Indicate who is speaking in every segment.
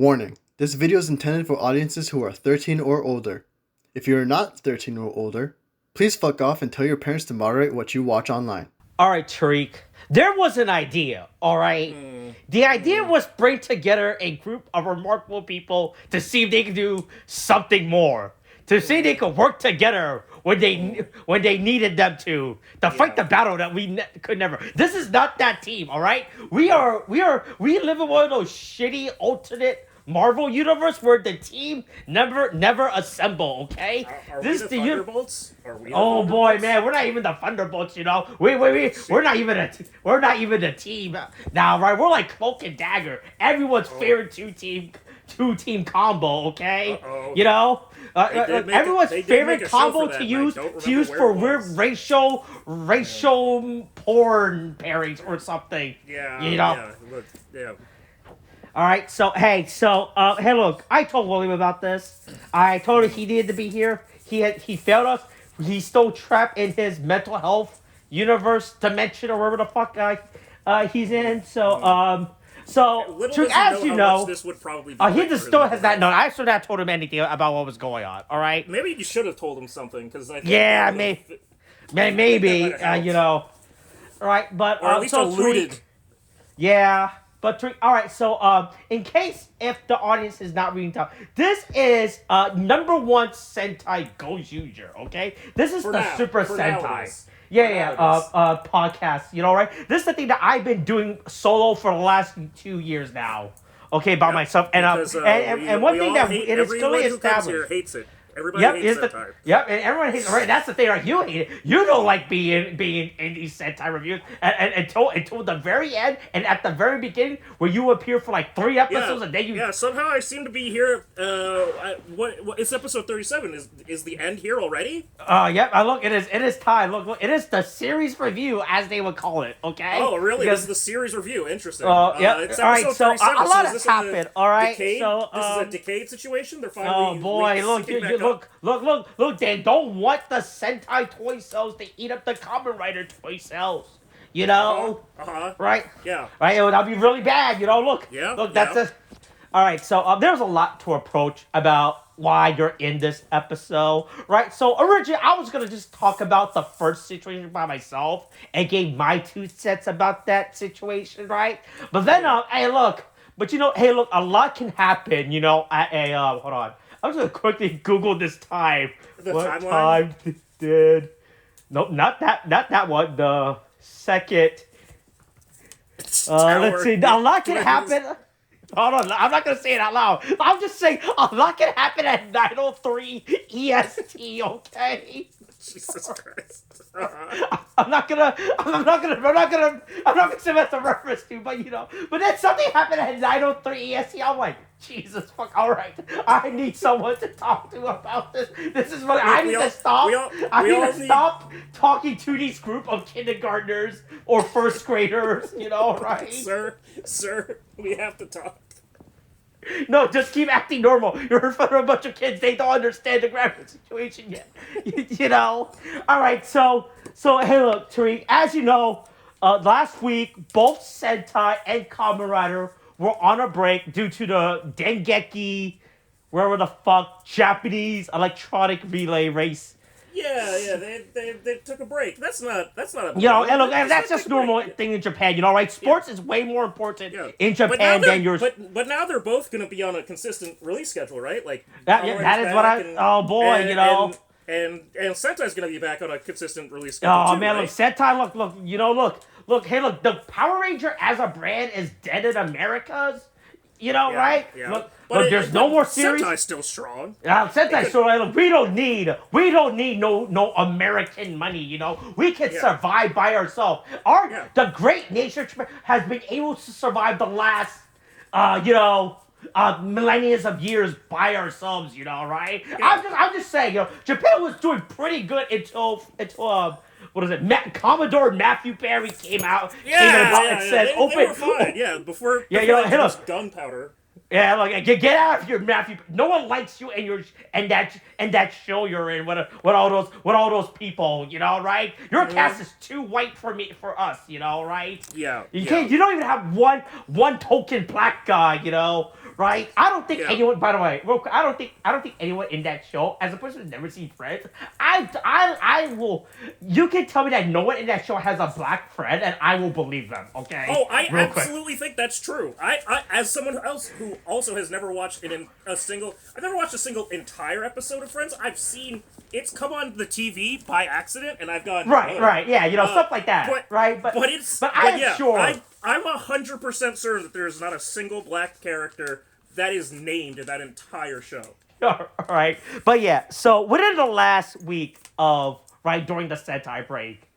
Speaker 1: Warning, this video is intended for audiences who are 13 or older. If you are not 13 or older, please fuck off and tell your parents to moderate what you watch online.
Speaker 2: Alright, Tariq. There was an idea, alright? The idea was bring together a group of remarkable people to see if they could do something more. To see if they could work together when they needed them to fight the battle that we could never. This is not that team, alright? We live in one of those shitty alternate Marvel universe where the team never assemble, okay?
Speaker 3: Are
Speaker 2: this
Speaker 3: we the
Speaker 2: Thunderbolts?
Speaker 3: Are we
Speaker 2: Oh
Speaker 3: the
Speaker 2: boy, man, we're not even the Thunderbolts, you know. We're not even a team now, right? We're like Cloak and Dagger, everyone's favorite two team combo, okay?
Speaker 3: Uh-oh.
Speaker 2: You know, everyone's
Speaker 3: they did
Speaker 2: favorite
Speaker 3: make a show
Speaker 2: combo
Speaker 3: for that,
Speaker 2: to
Speaker 3: and I
Speaker 2: use
Speaker 3: don't
Speaker 2: to use
Speaker 3: remember
Speaker 2: for
Speaker 3: where it
Speaker 2: weird
Speaker 3: was.
Speaker 2: racial porn pairings or something.
Speaker 3: Yeah.
Speaker 2: You know.
Speaker 3: Yeah. Look, yeah.
Speaker 2: All right, hey, look, I told William about this. I told him he needed to be here. He failed us. He's still trapped in his mental health universe dimension or wherever the fuck he's in.
Speaker 3: Little does he
Speaker 2: as you
Speaker 3: how
Speaker 2: know,
Speaker 3: much this would probably be
Speaker 2: he
Speaker 3: great
Speaker 2: just
Speaker 3: for
Speaker 2: still
Speaker 3: his
Speaker 2: has
Speaker 3: mental
Speaker 2: not known.
Speaker 3: health.
Speaker 2: I still not told him anything about what was going on. All right.
Speaker 3: Maybe you should have told him something because I think
Speaker 2: Yeah,
Speaker 3: that
Speaker 2: maybe
Speaker 3: might have helped.
Speaker 2: you know. All right, but
Speaker 3: or at least alluded.
Speaker 2: Yeah, but all right. So, in case if the audience is not reading down, this is #1 Sentai Gozyuger. Okay, this is
Speaker 3: For
Speaker 2: the
Speaker 3: now.
Speaker 2: Super
Speaker 3: For now it
Speaker 2: Sentai.
Speaker 3: is.
Speaker 2: Podcast. You know, right? This is the thing that I've been doing solo for the last 2 years now. Okay, by myself, and
Speaker 3: Because,
Speaker 2: and one
Speaker 3: we
Speaker 2: thing
Speaker 3: all
Speaker 2: that
Speaker 3: hate,
Speaker 2: it is clearly
Speaker 3: everyone who comes here
Speaker 2: established.
Speaker 3: hates it. Everybody hates Sentai.
Speaker 2: And everyone hates it. Right, that's the thing, right? You hate it. You don't like being in these Sentai reviews and until the very end and at the very beginning where you appear for like 3 episodes and then you.
Speaker 3: Yeah, somehow I seem to be here. What? It's episode 37. Is the end here already?
Speaker 2: Look, it is time. Look, it is the series review as they would call it. Okay.
Speaker 3: Oh, really?
Speaker 2: Because,
Speaker 3: This is the series review. Interesting.
Speaker 2: It's
Speaker 3: It's
Speaker 2: all right.
Speaker 3: episode
Speaker 2: So
Speaker 3: 37,
Speaker 2: a lot
Speaker 3: is
Speaker 2: has
Speaker 3: this in the
Speaker 2: happened. All right.
Speaker 3: Decade?
Speaker 2: So
Speaker 3: this is a decade situation. They're finally.
Speaker 2: oh boy, look! They don't want the Sentai toy cells to eat up the Kamen Rider toy cells. You know, right?
Speaker 3: Yeah.
Speaker 2: Right. That'll be really bad. You know, look.
Speaker 3: Yeah,
Speaker 2: Look, that's
Speaker 3: yeah.
Speaker 2: it. All right. So there's a lot to approach about why you're in this episode, right? So originally, I was gonna just talk about the first situation by myself and gave my 2 cents about that situation, right? But then, hey, look. But you know, hey, look, a lot can happen. You know, at a hold on. I'm just gonna quickly Google this time.
Speaker 3: The
Speaker 2: what
Speaker 3: timeline?
Speaker 2: time did? Nope, not that one. The second. Let's see. A lot can happen. Hold on, I'm not gonna say it out loud. I'm just saying a lot can happen at 9:03 EST. Okay.
Speaker 3: Jesus Christ.
Speaker 2: I'm not gonna say that's a reference to, but you know, but then something happened at 9:03 EST. I'm like, Jesus fuck, all right, I need someone to talk to about this. This is what I need to stop. I need to stop talking to these group of kindergartners or first graders. You know, right?
Speaker 3: Sir, we have to talk.
Speaker 2: No, just keep acting normal. You're in front of a bunch of kids. They don't understand the graphic situation yet. You know? All right, so hey, look, Tariq, as you know, last week, both Sentai and Kamen Rider were on a break due to the Dengeki, wherever the fuck, Japanese electronic relay race.
Speaker 3: Yeah, they took a break. That's not a
Speaker 2: You know, and look,
Speaker 3: Just
Speaker 2: that's
Speaker 3: take
Speaker 2: just
Speaker 3: a break.
Speaker 2: normal thing in Japan, you know, right? Sports is way more important in
Speaker 3: But now
Speaker 2: Japan than yours.
Speaker 3: But now they're both going to be on a consistent release schedule, right? Like
Speaker 2: that
Speaker 3: Power
Speaker 2: is what I.
Speaker 3: Rangers back
Speaker 2: Oh boy, you know.
Speaker 3: And Sentai's going to be back on a consistent release schedule
Speaker 2: Oh
Speaker 3: too,
Speaker 2: man,
Speaker 3: right?
Speaker 2: look, Sentai, look, hey, look, the Power Ranger as a brand is dead in Americas, you know, right?
Speaker 3: Yeah.
Speaker 2: Look,
Speaker 3: But
Speaker 2: there's no more series.
Speaker 3: Sentai still strong.
Speaker 2: Sentai, so look, we don't need no American money, you know. We can survive by ourselves. The great nation has been able to survive the last, millennia of years by ourselves, you know, right?
Speaker 3: Yeah.
Speaker 2: I'm just saying, you know, Japan was doing pretty good until what is it? Commodore Matthew Perry came out and said,
Speaker 3: they were fine. Yeah, before
Speaker 2: hey,
Speaker 3: it
Speaker 2: look.
Speaker 3: was gunpowder.
Speaker 2: Yeah, like get out of here, Matthew. No one likes you and that show you're in with all those people, right? Your cast is too white for us, right?
Speaker 3: Yeah,
Speaker 2: You
Speaker 3: yeah.
Speaker 2: can't. You don't even have one token black guy, right? I don't think
Speaker 3: Yeah.
Speaker 2: anyone. By the way, real quick, I don't think anyone in that show, as a person who's never seen Friends, I will. You can tell me that no one in that show has a black friend, and I will believe them. Okay.
Speaker 3: Oh, I
Speaker 2: Real quick.
Speaker 3: absolutely think that's true. I, as someone else who also has never watched I've never watched a single entire episode of Friends. I've seen it's come on the TV by accident, and I've gone
Speaker 2: Right, yeah, stuff like that, right?
Speaker 3: But
Speaker 2: I am
Speaker 3: yeah,
Speaker 2: sure.
Speaker 3: I'm 100% certain that there is not a single black character that is named in that entire show.
Speaker 2: All right, but yeah, so within the last week of during the Sentai break,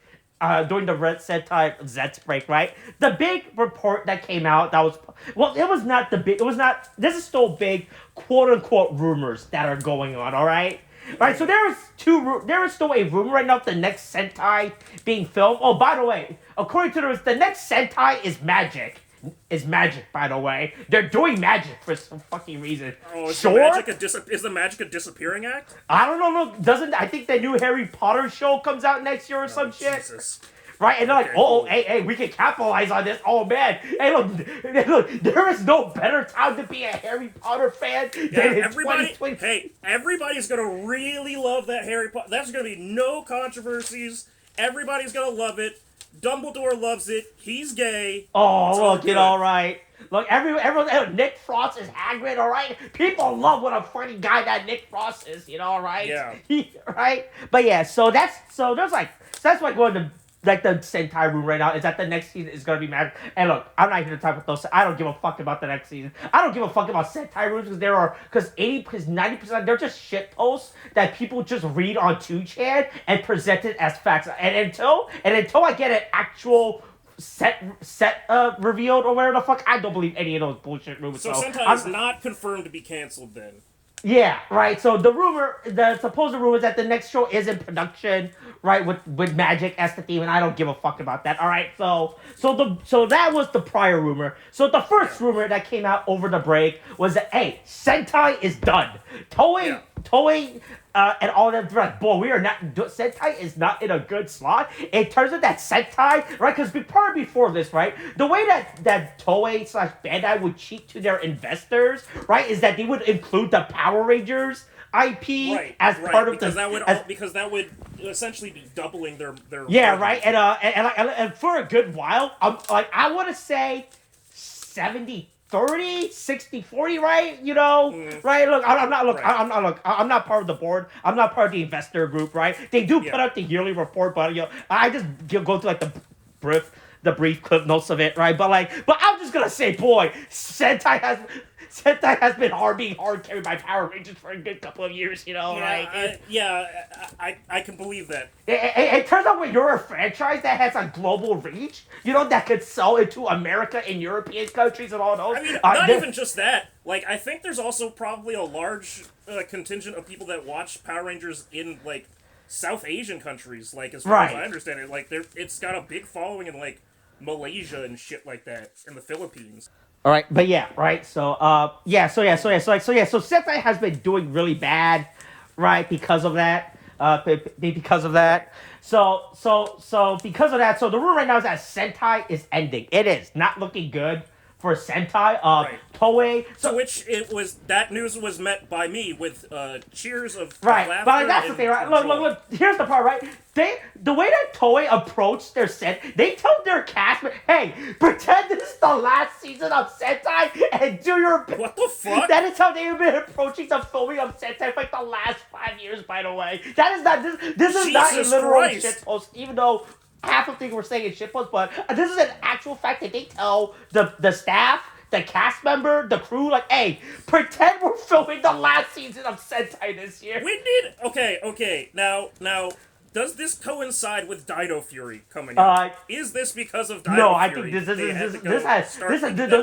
Speaker 2: during the Red Sentai Zets break, right? The big report that came out it was not the big. It was not. This is still big, quote unquote, rumors that are going on. All right. Right, so there is still a rumor right now of the next Sentai being filmed. Oh, by the way, according to the next Sentai is magic. Is magic, by the way. They're doing magic for some fucking reason.
Speaker 3: Oh, is
Speaker 2: sure?
Speaker 3: the magic a disappearing act?
Speaker 2: I don't know. Look, I think the new Harry Potter show comes out next year or some shit?
Speaker 3: Jesus.
Speaker 2: Right, and they're like,
Speaker 3: cool.
Speaker 2: hey, we can capitalize on this. Oh man, hey, look, there is no better time to be a Harry Potter fan than in 2020.
Speaker 3: Hey, everybody's gonna really love that Harry Potter. That's gonna be no controversies. Everybody's gonna love it. Dumbledore loves it. He's gay.
Speaker 2: Oh, look, all right. Look, everyone, Nick Frost is Hagrid, all right? People love what a funny guy that Nick Frost is, all right?
Speaker 3: Yeah.
Speaker 2: Right? But yeah, so that's why going to the Sentai room right now is that the next season is gonna be magic. And look, I'm not here to talk about those. I don't give a fuck about the next season. I don't give a fuck about Sentai rooms because 90% they're just shit posts that people just read on 2chan and present it as facts. And until I get an actual set revealed or whatever the fuck, I don't believe any of those bullshit rumors.
Speaker 3: So Sentai is not confirmed to be canceled then.
Speaker 2: Yeah, right. So the supposed rumor is that the next show is in production, right, with magic as the theme, and I don't give a fuck about that. All right. So that was the prior rumor. So the first rumor that came out over the break was that Sentai is done. Toei and all them, like, boy, Sentai is not in a good slot. It turns out that Sentai, right, because before this, right, the way that Toei / Bandai would cheat to their investors, right, is that they would include the Power Rangers IP as part of
Speaker 3: because that would essentially be doubling their
Speaker 2: yeah, right, and for a good while, I want to say 70-30, 60-40, right? Right? Look, I'm not part of the board. I'm not part of the investor group, right? They do put out the yearly report, but I just go through like the brief clip notes of it, right? But I'm just gonna say, boy, Sentai has been being hard carried by Power Rangers for a good couple of years, right?
Speaker 3: I can believe that.
Speaker 2: It turns out when you're a franchise that has a global reach, that could sell into America and European countries and all those.
Speaker 3: I mean, not even just that. Like, I think there's also probably a large contingent of people that watch Power Rangers in, like, South Asian countries, like, as far as I understand it. Like, it's got a big following in, like, Malaysia and shit like that, and the Philippines.
Speaker 2: All right, but yeah, right. So Sentai has been doing really bad, right? Because of that, because of that. So because of that, so the rumor right now is that Sentai is ending. It is not looking good for Sentai. Toei.
Speaker 3: So which that news was met by me with cheers of
Speaker 2: right,
Speaker 3: laughter.
Speaker 2: But that's the thing, right? Look. Here's the part, right? The way that Toei approached their they told their cast, hey, pretend this is the last season of Sentai and do your best.
Speaker 3: What the fuck?
Speaker 2: That is how they've been approaching the filming of Sentai for like the last 5 years, by the way. That is not this is not a literal shitpost, even though half of the things we're saying is shitpost, but this is an actual fact that they tell the staff, the cast member, the crew, like, hey, pretend we're filming the last season of Sentai this year.
Speaker 3: We did okay. Now does this coincide with Dino Fury coming out? Is this because of Dino
Speaker 2: No,
Speaker 3: Fury?
Speaker 2: I think this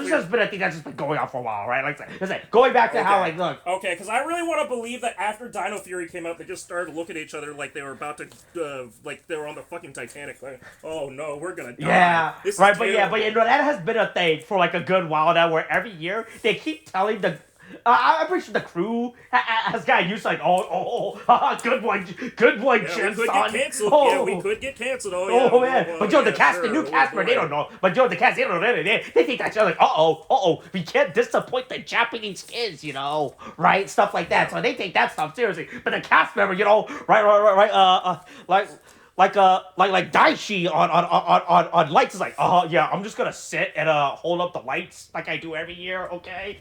Speaker 2: has been a thing that's just been going on for a while, right? Like going back to how, like, look.
Speaker 3: Okay, because I really want to believe that after Dino Fury came out, they just started looking at each other like they were about to, like they were on the fucking Titanic. Like, oh no, we're gonna die.
Speaker 2: Yeah,
Speaker 3: this
Speaker 2: right,
Speaker 3: is
Speaker 2: but
Speaker 3: terrible.
Speaker 2: you know, that has been a thing for like a good while now, where every year they keep telling the. I'm pretty sure the crew has gotten used to like, good one,
Speaker 3: Yeah,
Speaker 2: Jim,
Speaker 3: we could
Speaker 2: son.
Speaker 3: get canceled.
Speaker 2: Oh.
Speaker 3: Yeah, we could get canceled. Oh, yeah.
Speaker 2: Oh man, but Joe, the cast,
Speaker 3: sure.
Speaker 2: the new cast, they don't know. But Joe, the cast, they don't know. They think that you're like, we can't disappoint the Japanese kids, you know, right? Stuff like that. So they take that stuff seriously. But the cast member, you know, right, like Daichi on lights is like, yeah, I'm just gonna sit and hold up the lights like I do every year, okay?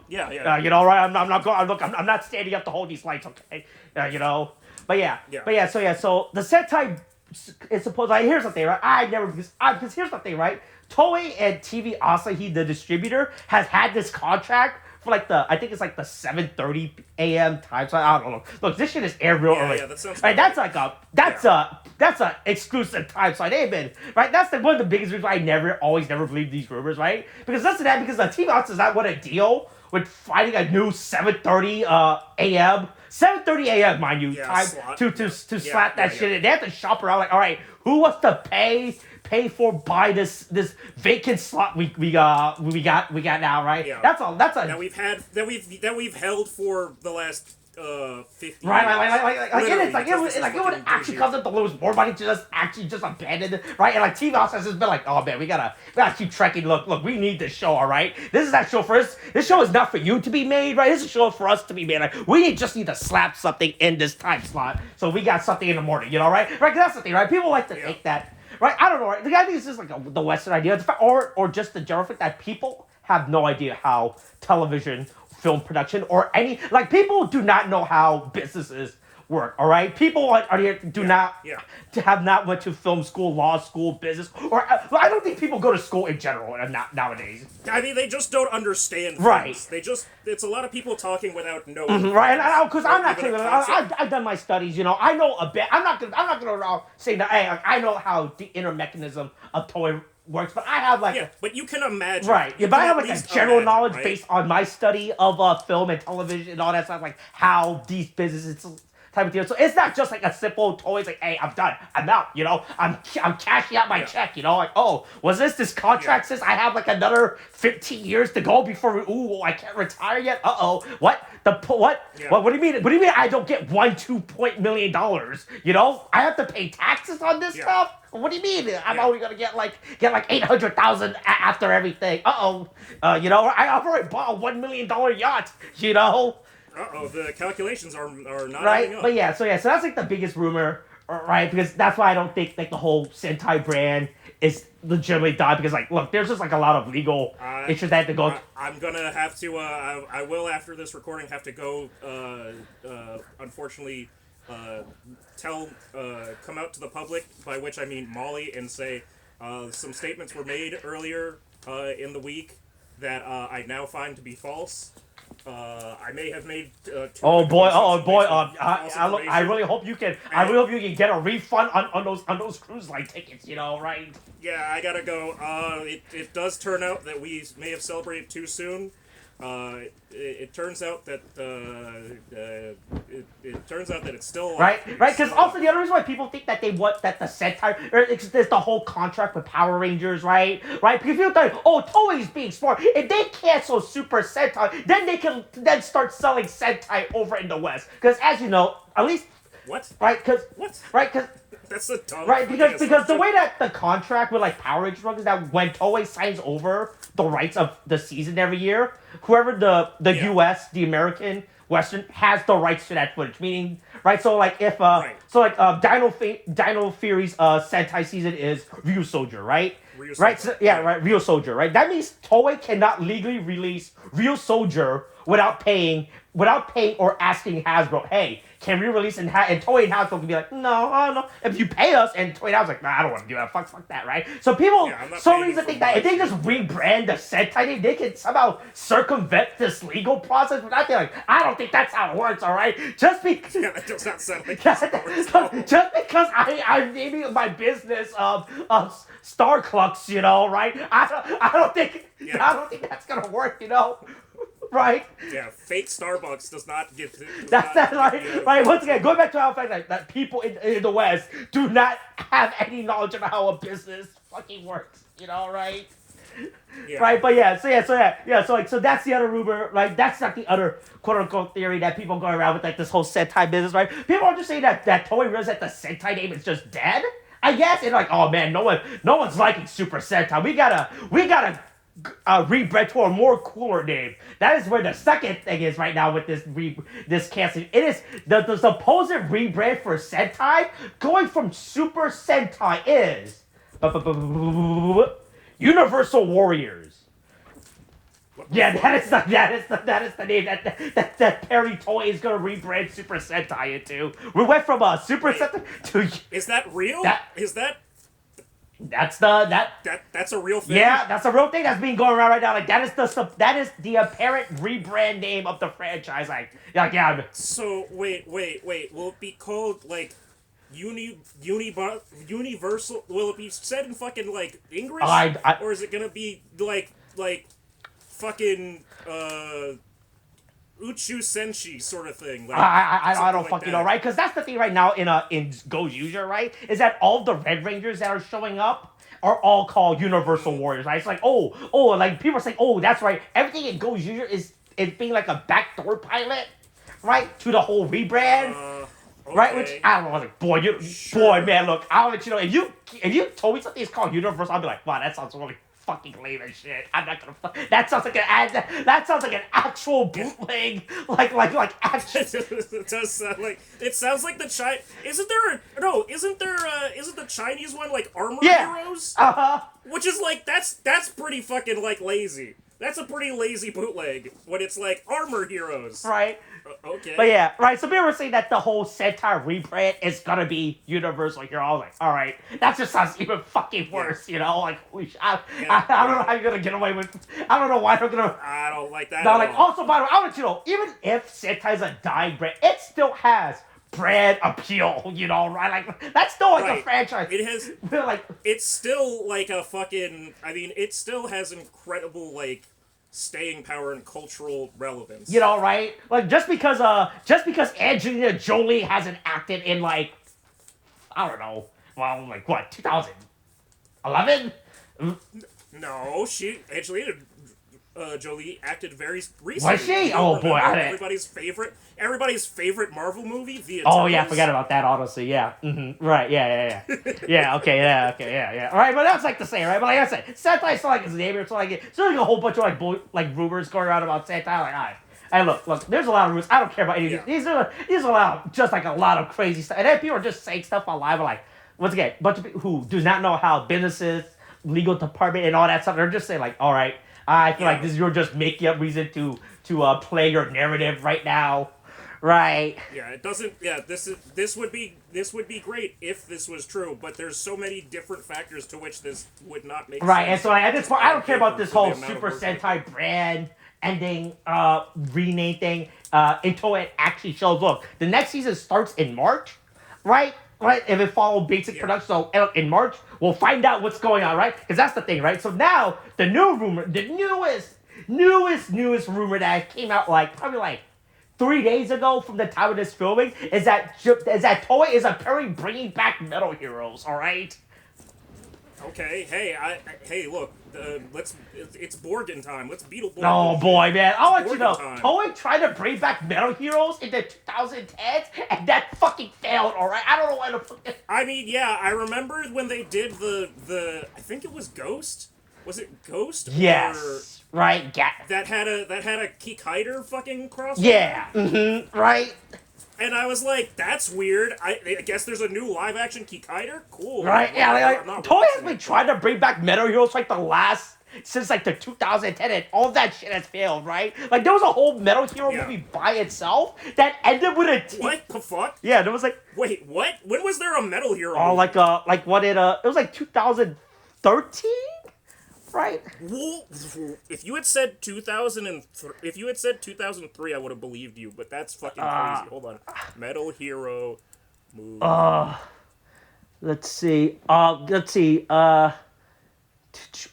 Speaker 3: Yeah.
Speaker 2: You know, right? I'm not going. Look, I'm not standing up to hold these lights, okay? You know, but yeah. So the Sentai is supposed. Like, here's the thing, right? Because here's the thing, right? Toei and TV Asahi, the distributor, has had this contract for like I think it's like the 7:30 a.m. time. So I don't know. Look, this shit is aired real early.
Speaker 3: Yeah, that sounds
Speaker 2: right. That's a exclusive time slot. They've been right. That's one of the biggest reasons why I always never believed these rumors, right? Because listen to that. Because the TV Asahi does not want a deal with finding a new 7:30 a.m. 7:30 a.m. mind you, time
Speaker 3: slot.
Speaker 2: to slap that shit in. They have to shop around like, all right, who wants to pay for buy this vacant slot we got now, right?
Speaker 3: Yeah.
Speaker 2: That's a
Speaker 3: that we've held for the last 50
Speaker 2: right,
Speaker 3: years.
Speaker 2: It would actually cost them to lose more money to just abandon it, right? And like TV House has just been like, oh man, we gotta keep trekking. Look, we need this show, all right? This is that show for us. This show is not for you to be made, right? This is a show for us to be made. Like, we just need to slap something in this time slot, so we got something in the morning, you know, right? Right? 'Cause that's the thing, right? People like to think that, right? I don't know, right? I think it's just like the Western idea, or just the general fact that people have no idea how television, film production, or any, like, people do not know how businesses work, all right? People have not went to film school, law school, business, or I don't think people go to school in general nowadays.
Speaker 3: I mean, they just don't understand things.
Speaker 2: Right.
Speaker 3: It's a lot of people talking without knowing.
Speaker 2: Right, and because I'm not saying I've done my studies, you know, I know a bit. I'm not gonna say that. Hey, I know how the inner mechanism of toy works, but I have like
Speaker 3: but you can imagine,
Speaker 2: right? Yeah, but I have like a general knowledge based on my study of film and television and all that stuff, like how these businesses type of deal. So it's not just like a simple toy. It's like, hey, I'm done, I'm out. You know, I'm cashing out my check. You know, like, oh, was this contract says I have like another 15 years to go before I can't retire yet? What? What?
Speaker 3: Yeah.
Speaker 2: What do you mean? What do you mean I don't get $2 million? You know, I have to pay taxes on this stuff. What do you mean? I'm only gonna get like 800,000 after everything. You know, I already bought a $1 million yacht. You know.
Speaker 3: The calculations are not
Speaker 2: right.
Speaker 3: adding up.
Speaker 2: But so that's like the biggest rumor, right? Because that's why I don't think like the whole Sentai brand is legitimately died. Because like, look, there's just like a lot of legal issues that have to go.
Speaker 3: I'm gonna have to. I will after this recording have to go. Unfortunately. Come out to the public, by which I mean Molly, and say some statements were made earlier in the week that I now find to be false. I may have made.
Speaker 2: I really hope you can. I really hope you can get a refund on those cruise line tickets. You know, right?
Speaker 3: Yeah, I gotta go. It does turn out that we may have celebrated too soon. It turns out that it turns out that it's still
Speaker 2: right. Because also the other reason why people think that they want that the Sentai, or there's the whole contract with Power Rangers, right? Because people think, Toei's being smart. If they cancel Super Sentai, then they can then start selling Sentai over in the West. Because as you know, at least
Speaker 3: what?
Speaker 2: Right? Because
Speaker 3: what?
Speaker 2: Right? Because
Speaker 3: that's a dumb.
Speaker 2: Right? Because the way that the contract with like Power Rangers works is that when Toei signs over the rights of the season every year, whoever the U.S., the American, Western has the rights to that footage. Meaning, right? So like if Dino Fury's Sentai season is Ryu Soldier, right? Ryu Soldier, right? That means Toei cannot legally release Ryu Soldier without paying or asking Hasbro, hey, can re-release and Toei and Hasbro can be like, no, if you pay us, and Toei and Hasbro's like, nah, I don't want to do that, fuck that, right? So people, some reason think that if they just rebrand the Sentai name, they can somehow circumvent this legal process without being like, I don't think that's how it works, all right? Just because,
Speaker 3: Yeah, that does not sound like that's how it works.
Speaker 2: just because I'm naming my business Star Clucks, you know, right? I don't think that's gonna work, you know. Right?
Speaker 3: Yeah, fake Starbucks does not get.
Speaker 2: That's right. Once again, going back to our fact that people in the West do not have any knowledge of how a business fucking works. You know, right?
Speaker 3: Yeah.
Speaker 2: Right, but so that's the other rumor, like that's not the other quote unquote theory that people go around with like this whole Sentai business, right? People are just saying that Toei realized that the Sentai name is just dead, I guess, and like, oh man, no one's liking Super Sentai. We gotta rebrand to a more cooler name. That is where the second thing is right now with this canceling. It is the supposed rebrand for Sentai going from Super Sentai is Universal Warriors. Yeah, that is the name that Perry Toy is gonna rebrand Super Sentai into. We went from Super Sentai to.
Speaker 3: Is that real?
Speaker 2: That's
Speaker 3: a real thing.
Speaker 2: Yeah, that's a real thing that's being going around right now. Like that is the apparent rebrand name of the franchise. Like yeah.
Speaker 3: So wait. Will it be called like Universal? Will it be said in fucking like English? Or is it gonna be like fucking Uchu Senshi sort of thing? Like,
Speaker 2: I don't fucking know, right? Because that's the thing right now in Gozyuger, right? Is that all the Red Rangers that are showing up are all called Universal Warriors, right? It's like, like people are saying, that's right. Everything in Gozyuger is being like a backdoor pilot, right? To the whole rebrand.
Speaker 3: Okay.
Speaker 2: Right, which I don't know. Like, boy, man, look, I'll let you know. If you told me something is called Universal, I'll be like, wow, that sounds really fucking lame as shit. I'm not gonna. That sounds like an actual bootleg, like action.
Speaker 3: It does sound like. It sounds like the Chinese. Isn't the Chinese one like Armor Heroes? Which is like that's pretty fucking like lazy. That's a pretty lazy bootleg when it's like Armor Heroes.
Speaker 2: Right.
Speaker 3: Okay.
Speaker 2: But yeah, right. So people were saying that the whole Sentai rebrand is gonna be Universal Hero. I was like, all right, that just sounds even fucking worse, you know? Like, I don't know how you're gonna get away with. I don't know why they're gonna.
Speaker 3: I don't like that.
Speaker 2: No, like also by the way, I want you to know, even if Sentai's a dying brand, it still has brand appeal, you know, right? Like that's still like a franchise.
Speaker 3: It has
Speaker 2: like
Speaker 3: it's still like a fucking. I mean, it still has incredible like staying power and cultural relevance.
Speaker 2: You know, right? Like just because Angelina Jolie hasn't acted in like I don't know, well, like what, 2011?
Speaker 3: No, Angelina Jolie acted very recently.
Speaker 2: Was she? Oh boy,
Speaker 3: everybody's favorite Marvel movie, The Eternals.
Speaker 2: Oh yeah, I forgot about that. Honestly, yeah. Mm-hmm. Right. Yeah. Yeah. Okay. Yeah. All right, but that's like the same, right? But like I said, Sentai still like his name, or so like it's like a whole bunch of like rumors going around about Sentai. Like, all right. And look, there's a lot of rumors. I don't care about any of these. These are a lot of crazy stuff. And then people are just saying stuff online, but like once again, a bunch of people who do not know how businesses, legal department, and all that stuff. They're just saying like, all right, I feel like you're just making up reason to play your narrative right now. Right.
Speaker 3: Yeah, it doesn't. Yeah, this would be great if this was true, but there's so many different factors to which this would not make sense.
Speaker 2: Right, and so at this point, I don't care about this whole Super Sentai brand ending, rename thing, until it actually shows. Look, the next season starts in March, right? Right, if it follows basic production, so in March we'll find out what's going on, right? Because that's the thing, right? So now the new rumor, the newest rumor that came out like probably like 3 days ago from the time of this filming is that Toei is apparently bringing back Metal Heroes. All right.
Speaker 3: Okay. Hey. Look. It's Borgin time. Let's beat Borgin.
Speaker 2: Oh boy, man! I want you to know, Toei tried to bring back Metal Heroes in the 2010s, and that fucking failed. All right. I don't know why the fuck.
Speaker 3: I mean, yeah, I remember when they did the. I think it was Ghost. Was it Ghost?
Speaker 2: Yes. Right.
Speaker 3: That had a Kikaider fucking crossover.
Speaker 2: Yeah. Mm-hmm. Right.
Speaker 3: And I was like, that's weird. I guess there's a new live-action Kikaider? Cool.
Speaker 2: Right, yeah. Toei has been trying to bring back Metal Heroes for like the last since like the 2010 and all that shit has failed, right? Like there was a whole Metal Hero movie by itself that ended with a
Speaker 3: What the fuck?
Speaker 2: Yeah, there was like
Speaker 3: Wait, what? When was there a Metal Hero?
Speaker 2: oh
Speaker 3: movie?
Speaker 2: like what it was like 2013, right?
Speaker 3: Well, if you had said 2003, if you had said 2003, I would have believed you. But that's fucking crazy. Hold on, Metal Hero movie.
Speaker 2: Let's see. Oh,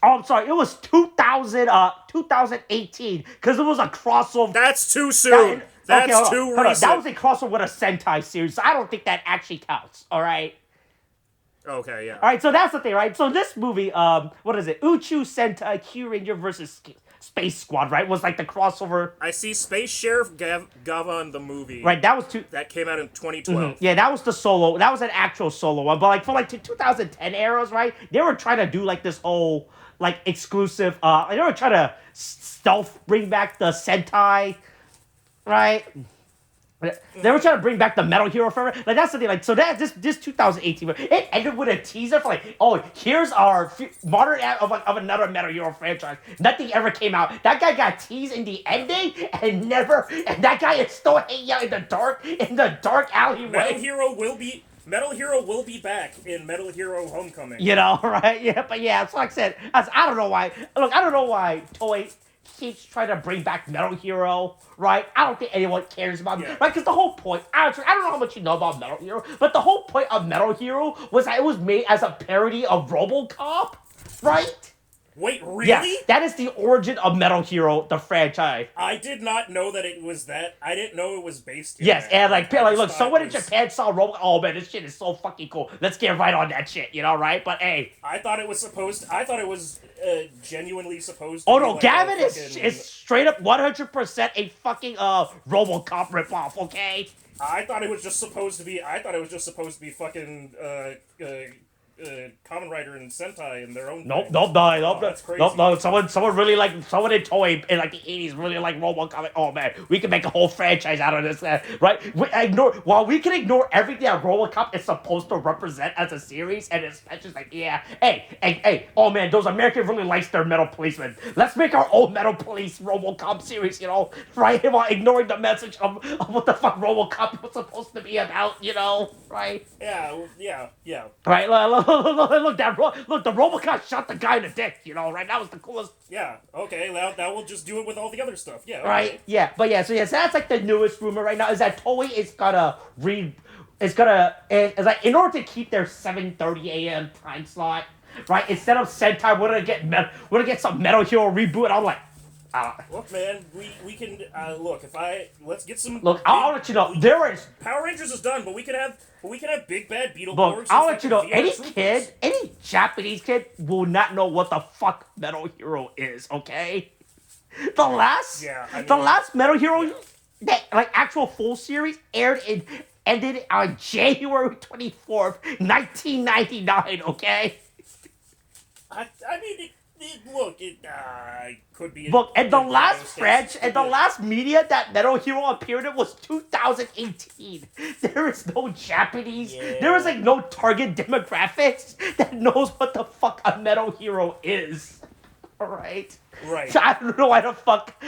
Speaker 2: I'm sorry. It was 2018 because it was a crossover.
Speaker 3: That's too soon. That's too recent.
Speaker 2: That was a crossover with a Sentai series, so I don't think that actually counts. All right.
Speaker 3: Okay, yeah.
Speaker 2: All right, so that's the thing, right? So this movie, what is it? Uchu Sentai Kyuranger versus Space Squad, right? Was like the crossover.
Speaker 3: I see Space Sheriff Gavan the movie.
Speaker 2: Right, that was
Speaker 3: That came out in 2012.
Speaker 2: Yeah, that was the solo. That was an actual solo one. But like for like the 2010 eras, right? They were trying to do like this whole like exclusive. They were trying to stealth bring back the Sentai, right? They were trying to bring back the Metal Hero forever. Like that's the thing. Like so that this 2018, it ended with a teaser for like, oh, here's our modern of another Metal Hero franchise. Nothing ever came out. That guy got teased in the ending and never. And that guy is still hanging out in the dark alleyway.
Speaker 3: Metal Hero will be back in Metal Hero Homecoming.
Speaker 2: You know, right? Yeah, but yeah, so like I said, I don't know why. Look, I don't know why Toei keeps trying to bring back Metal Hero, right? I don't think anyone cares about it, right? Because the whole point, I don't know how much you know about Metal Hero, but the whole point of Metal Hero was that it was made as a parody of RoboCop, right?
Speaker 3: Wait, really?
Speaker 2: Yeah, that is the origin of Metal Hero, the franchise.
Speaker 3: I did not know that it was that. I didn't know it was based in
Speaker 2: Yes,
Speaker 3: that.
Speaker 2: and like look, someone in Japan saw Robo. Oh man, this shit is so fucking cool. Let's get right on that shit, you know, right? But hey,
Speaker 3: I thought it was genuinely supposed.
Speaker 2: Oh
Speaker 3: to
Speaker 2: no,
Speaker 3: be like
Speaker 2: Gavin
Speaker 3: fucking,
Speaker 2: is straight up 100% a fucking RoboCop ripoff. Okay.
Speaker 3: I thought it was just supposed to be. Fucking Kamen Rider and Sentai in their own.
Speaker 2: Nope.
Speaker 3: That's crazy.
Speaker 2: Someone really like someone in Toei in like the 80s really like RoboCop. Oh man, we can make a whole franchise out of this, right? While we can ignore everything that RoboCop is supposed to represent as a series, and it's just like hey, oh man, those Americans really likes their metal policemen. Let's make our own metal police RoboCop series, you know, right? While ignoring the message of what the fuck RoboCop was supposed to be about, you know, right?
Speaker 3: Yeah.
Speaker 2: Right, look, the RoboCop shot the guy in the dick, you know, right? That was the coolest.
Speaker 3: Yeah, okay, that will just do it with all the other stuff, yeah. Okay.
Speaker 2: Right, yeah, but yeah, so that's like the newest rumor right now, is that Toei is gonna in order to keep their 7:30 a.m. time slot, right, instead of Sentai, we're gonna get some Metal Hero reboot, and I'm like,
Speaker 3: look, man, we can, let's get some...
Speaker 2: Look, I'll let you know, there is...
Speaker 3: Power Rangers is done, but we can have Big Bad Beetleborgs.
Speaker 2: Look, I'll let you know, any Japanese kid will not know what the fuck Metal Hero is, okay? The last Metal Hero, that, like, actual full series ended on January 24th, 1999, okay?
Speaker 3: I mean... It could be.
Speaker 2: Look, and the last media that Metal Hero appeared in was 2018. There is no Japanese.
Speaker 3: Yeah.
Speaker 2: There is like no target demographics that knows what the fuck a Metal Hero is. All right.
Speaker 3: Right.
Speaker 2: So I don't know why the fuck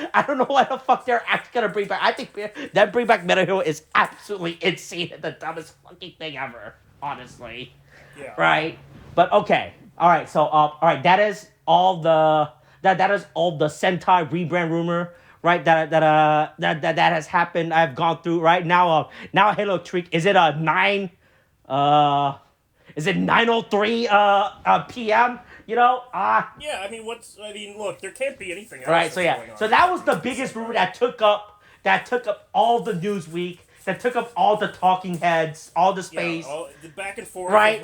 Speaker 2: they're actually gonna bring back. I think that bring back Metal Hero is absolutely insane and the dumbest fucking thing ever. Honestly.
Speaker 3: Yeah.
Speaker 2: Right. But okay. All right. So all right. That is all the Sentai rebrand rumor, right? That has happened. I've gone through right now. Hello Tariq, is it 9:03 p.m.? You know,
Speaker 3: yeah. I mean, look, there can't be anything else.
Speaker 2: Right. So yeah. So that was the biggest rumor that took up all the news week. That took up all the talking heads, all the space.
Speaker 3: Yeah, the back and forth.
Speaker 2: Right,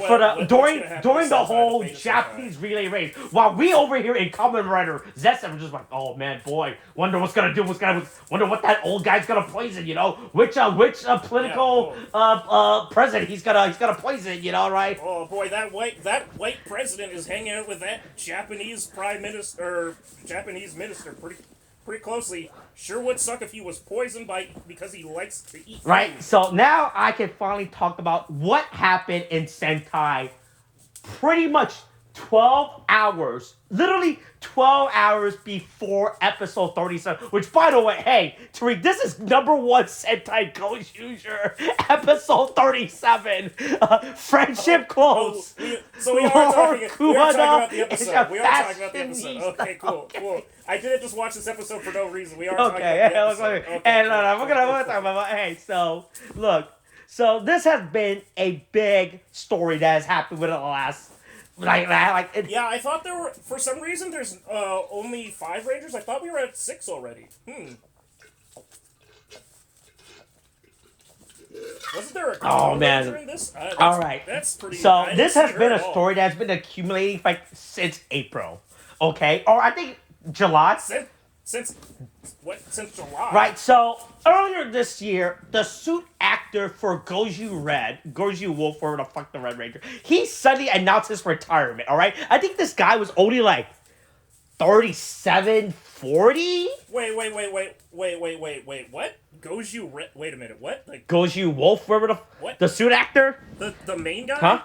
Speaker 2: during the whole Japanese relay race. While we over here in Kamen Rider, Zessa were just like, oh man, boy, wonder what's gonna do, wonder what that old guy's gonna poison, you know? Which political president he's gonna poison, you know, right?
Speaker 3: Oh boy, that white president is hanging out with that Japanese Japanese minister pretty closely. Sure would suck if he was poisoned because he likes to eat.
Speaker 2: Right.
Speaker 3: Food.
Speaker 2: So now I can finally talk about what happened in Sentai. Pretty much 12 hours, literally 12 hours before episode 37, which, by the way, hey, Tariq, this is #1 Sentai Gozyuger, episode 37, Friendship Close.
Speaker 3: So we are talking about the
Speaker 2: is
Speaker 3: episode.
Speaker 2: a
Speaker 3: We are talking about the episode.
Speaker 2: fashionista.
Speaker 3: Okay, cool,
Speaker 2: Okay.
Speaker 3: cool. I didn't just watch this episode for no reason. We are talking
Speaker 2: Okay,
Speaker 3: about the episode. Okay,
Speaker 2: and
Speaker 3: cool,
Speaker 2: we're gonna talk about. Hey, so look, so this has been a big story that has happened within the last,
Speaker 3: Yeah, I thought there were, for some reason, there's only 5 Rangers. I thought we were at 6 already. Wasn't there a Ranger in this?
Speaker 2: All right.
Speaker 3: That's pretty.
Speaker 2: So this has been a story that's been accumulating since April, okay, or I think July.
Speaker 3: Since July.
Speaker 2: Right. So earlier this year, the suit actor for Goju Wolf, or the fuck the Red Ranger, he suddenly announced his retirement. All right. I think this guy was only like 37, 40.
Speaker 3: Wait. What? Wait a minute. What? Like
Speaker 2: Goju Wolf, whatever the suit actor.
Speaker 3: The main guy?
Speaker 2: Huh?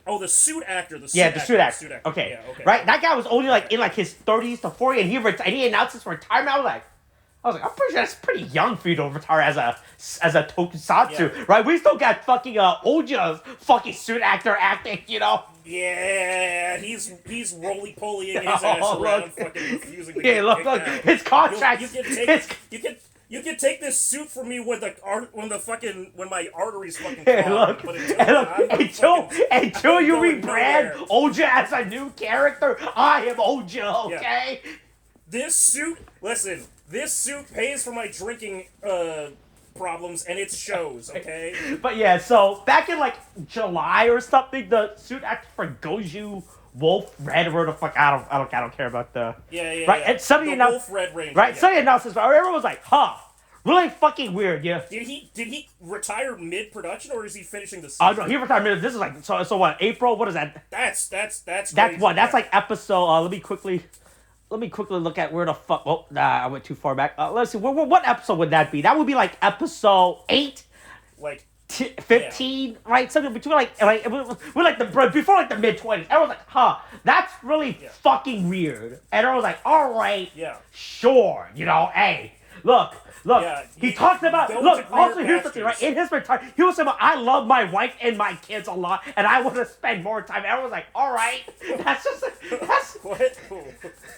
Speaker 3: Oh, the suit actor. The suit actor.
Speaker 2: Okay.
Speaker 3: Yeah, okay.
Speaker 2: Right. That guy was only like in like his 30s to 40, and he announced his retirement. I was like, I'm pretty sure that's pretty young for you to retire as a tokusatsu,
Speaker 3: Yeah.
Speaker 2: right? We still got fucking Oja's fucking suit actor acting, you know.
Speaker 3: Yeah, he's roly-polying his ass around, fucking refusing to get
Speaker 2: look,
Speaker 3: kicked out.
Speaker 2: his contract.
Speaker 3: You can take this suit from me when my arteries fucking
Speaker 2: Hey,
Speaker 3: clog,
Speaker 2: look,
Speaker 3: but
Speaker 2: until you
Speaker 3: going
Speaker 2: rebrand
Speaker 3: nowhere.
Speaker 2: Oja as a new character, I am Oja, okay?
Speaker 3: This suit pays for my drinking problems, and it shows, okay?
Speaker 2: But yeah, so back in like July or something, the suit actor for Goju Wolf Red, where the fuck I don't care about the right.
Speaker 3: Yeah.
Speaker 2: And suddenly
Speaker 3: the
Speaker 2: announced
Speaker 3: Wolf Red Ranger.
Speaker 2: right.
Speaker 3: Yeah.
Speaker 2: Suddenly announced this, but everyone was like, really fucking weird, yeah.
Speaker 3: Did he retire mid production, or is he finishing the
Speaker 2: Oh
Speaker 3: season?
Speaker 2: no, he retired. This is like so what? April? What is that?
Speaker 3: That's
Speaker 2: That's
Speaker 3: crazy.
Speaker 2: what. That's like episode. Let me quickly look at where the fuck. Oh, I went too far back. Let's see. What episode would that be? That would be like episode 8.
Speaker 3: Like
Speaker 2: 15, right? Something between we're like before like the mid-20s. Everyone's like, that's really fucking weird. And everyone's like, all right, sure, hey, look.
Speaker 3: Yeah,
Speaker 2: he talked about Also, here's the thing, right?
Speaker 3: pastures.
Speaker 2: In his retirement, he was saying, I love my wife and my kids a lot, and I want to spend more time. Everyone's like, all right, that's
Speaker 3: what?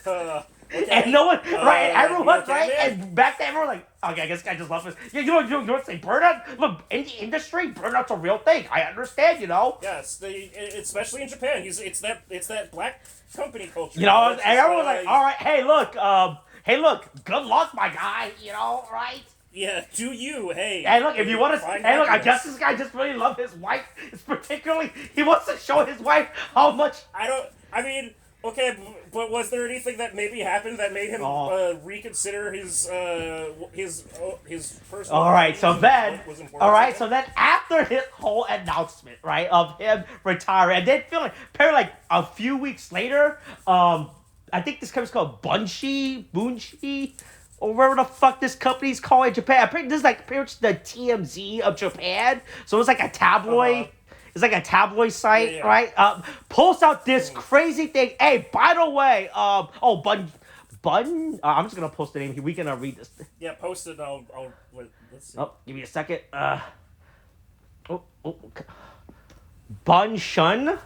Speaker 3: Okay.
Speaker 2: And no one, right? And everyone,
Speaker 3: okay,
Speaker 2: right?
Speaker 3: man?
Speaker 2: And back then, everyone like, okay, I guess this guy just loves this. Yeah, you know what I'm saying? Burnout. Look, in the industry, burnout's a real thing. I understand,
Speaker 3: Yes, especially in Japan. It's that black company culture.
Speaker 2: and everyone's like, all right, hey, look, good luck, my guy. Right?
Speaker 3: Yeah, do you? Hey.
Speaker 2: Hey, look, if you want to,
Speaker 3: find
Speaker 2: hey, look, I
Speaker 3: happiness.
Speaker 2: guess this guy just really loved his wife. It's particularly, he wants to show his wife how much.
Speaker 3: Okay, but was there anything that maybe happened that made him reconsider his personal?
Speaker 2: All right, so then,
Speaker 3: was important to him?
Speaker 2: so then after his whole announcement, right, of him retiring, and then apparently like a few weeks later, I think this company's called Bunshi, or whatever the fuck this company's called in Japan. Apparently, this is like pretty much the TMZ of Japan, so it's like a tabloid. It's like a tabloid site, right? Posts out this crazy thing. Hey, by the way, Bun. I'm just gonna post the name here. We can read this.
Speaker 3: Yeah, post it. Let's see.
Speaker 2: Oh, give me a second. Bunshun,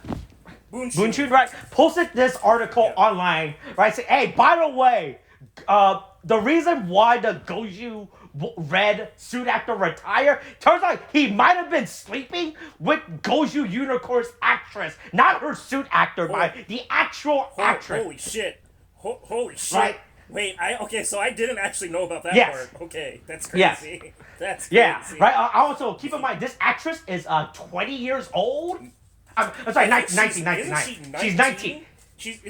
Speaker 2: right? Posted this article online, right? Say, hey, by the way, the reason why the Goju Red suit actor retired, turns out he might have been sleeping with Goju Unicorn's actress, not her suit actor, the actual actress.
Speaker 3: Holy shit! Holy shit!
Speaker 2: Right.
Speaker 3: Wait, so I didn't actually know about that
Speaker 2: Yes.
Speaker 3: part. Okay, that's crazy.
Speaker 2: Yes.
Speaker 3: That's crazy.
Speaker 2: Yeah, right. Also, keep in mind this actress is 20 years old. I'm sorry, 1999. She's 19.
Speaker 3: She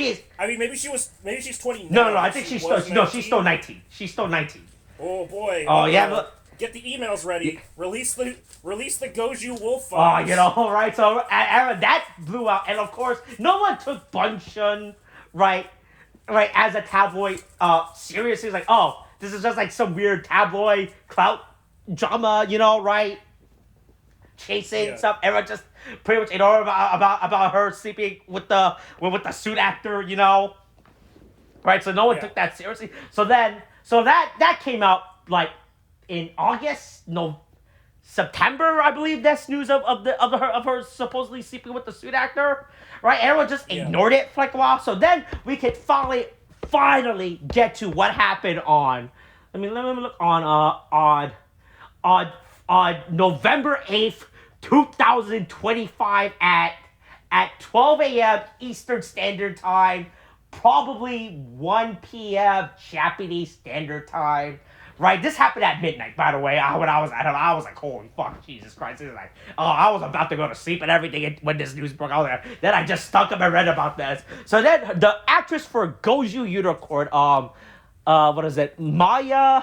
Speaker 3: is.
Speaker 2: I mean,
Speaker 3: maybe she's 20
Speaker 2: No, I think she's still 19. She's still 19.
Speaker 3: Oh boy.
Speaker 2: Oh yeah, but
Speaker 3: get the emails ready. Release the Goju Wolf files.
Speaker 2: right. So that blew out, and of course, no one took Bunshun, right, as a tabloid seriously. It's like, this is just like some weird tabloid clout drama, right? Chasing stuff. Everyone just pretty much in order about her sleeping with the suit actor, right? So no one took that seriously. So that came out like in August, no, September, I believe. That's news of her supposedly sleeping with the suit actor, right? Everyone just ignored it for like a while. So then we could finally get to what happened on. Let me look on November 8th, 2025 at 12 a.m. Eastern Standard Time, probably 1 p.m. Japanese Standard Time. Right, this happened at midnight, by the way. When I was at home, I was like, holy fuck, Jesus Christ. This is like, I was about to go to sleep and everything when this news broke. I was like, then I just stuck up and read about this. So then the actress for Goju Unicorn, what is it? Maya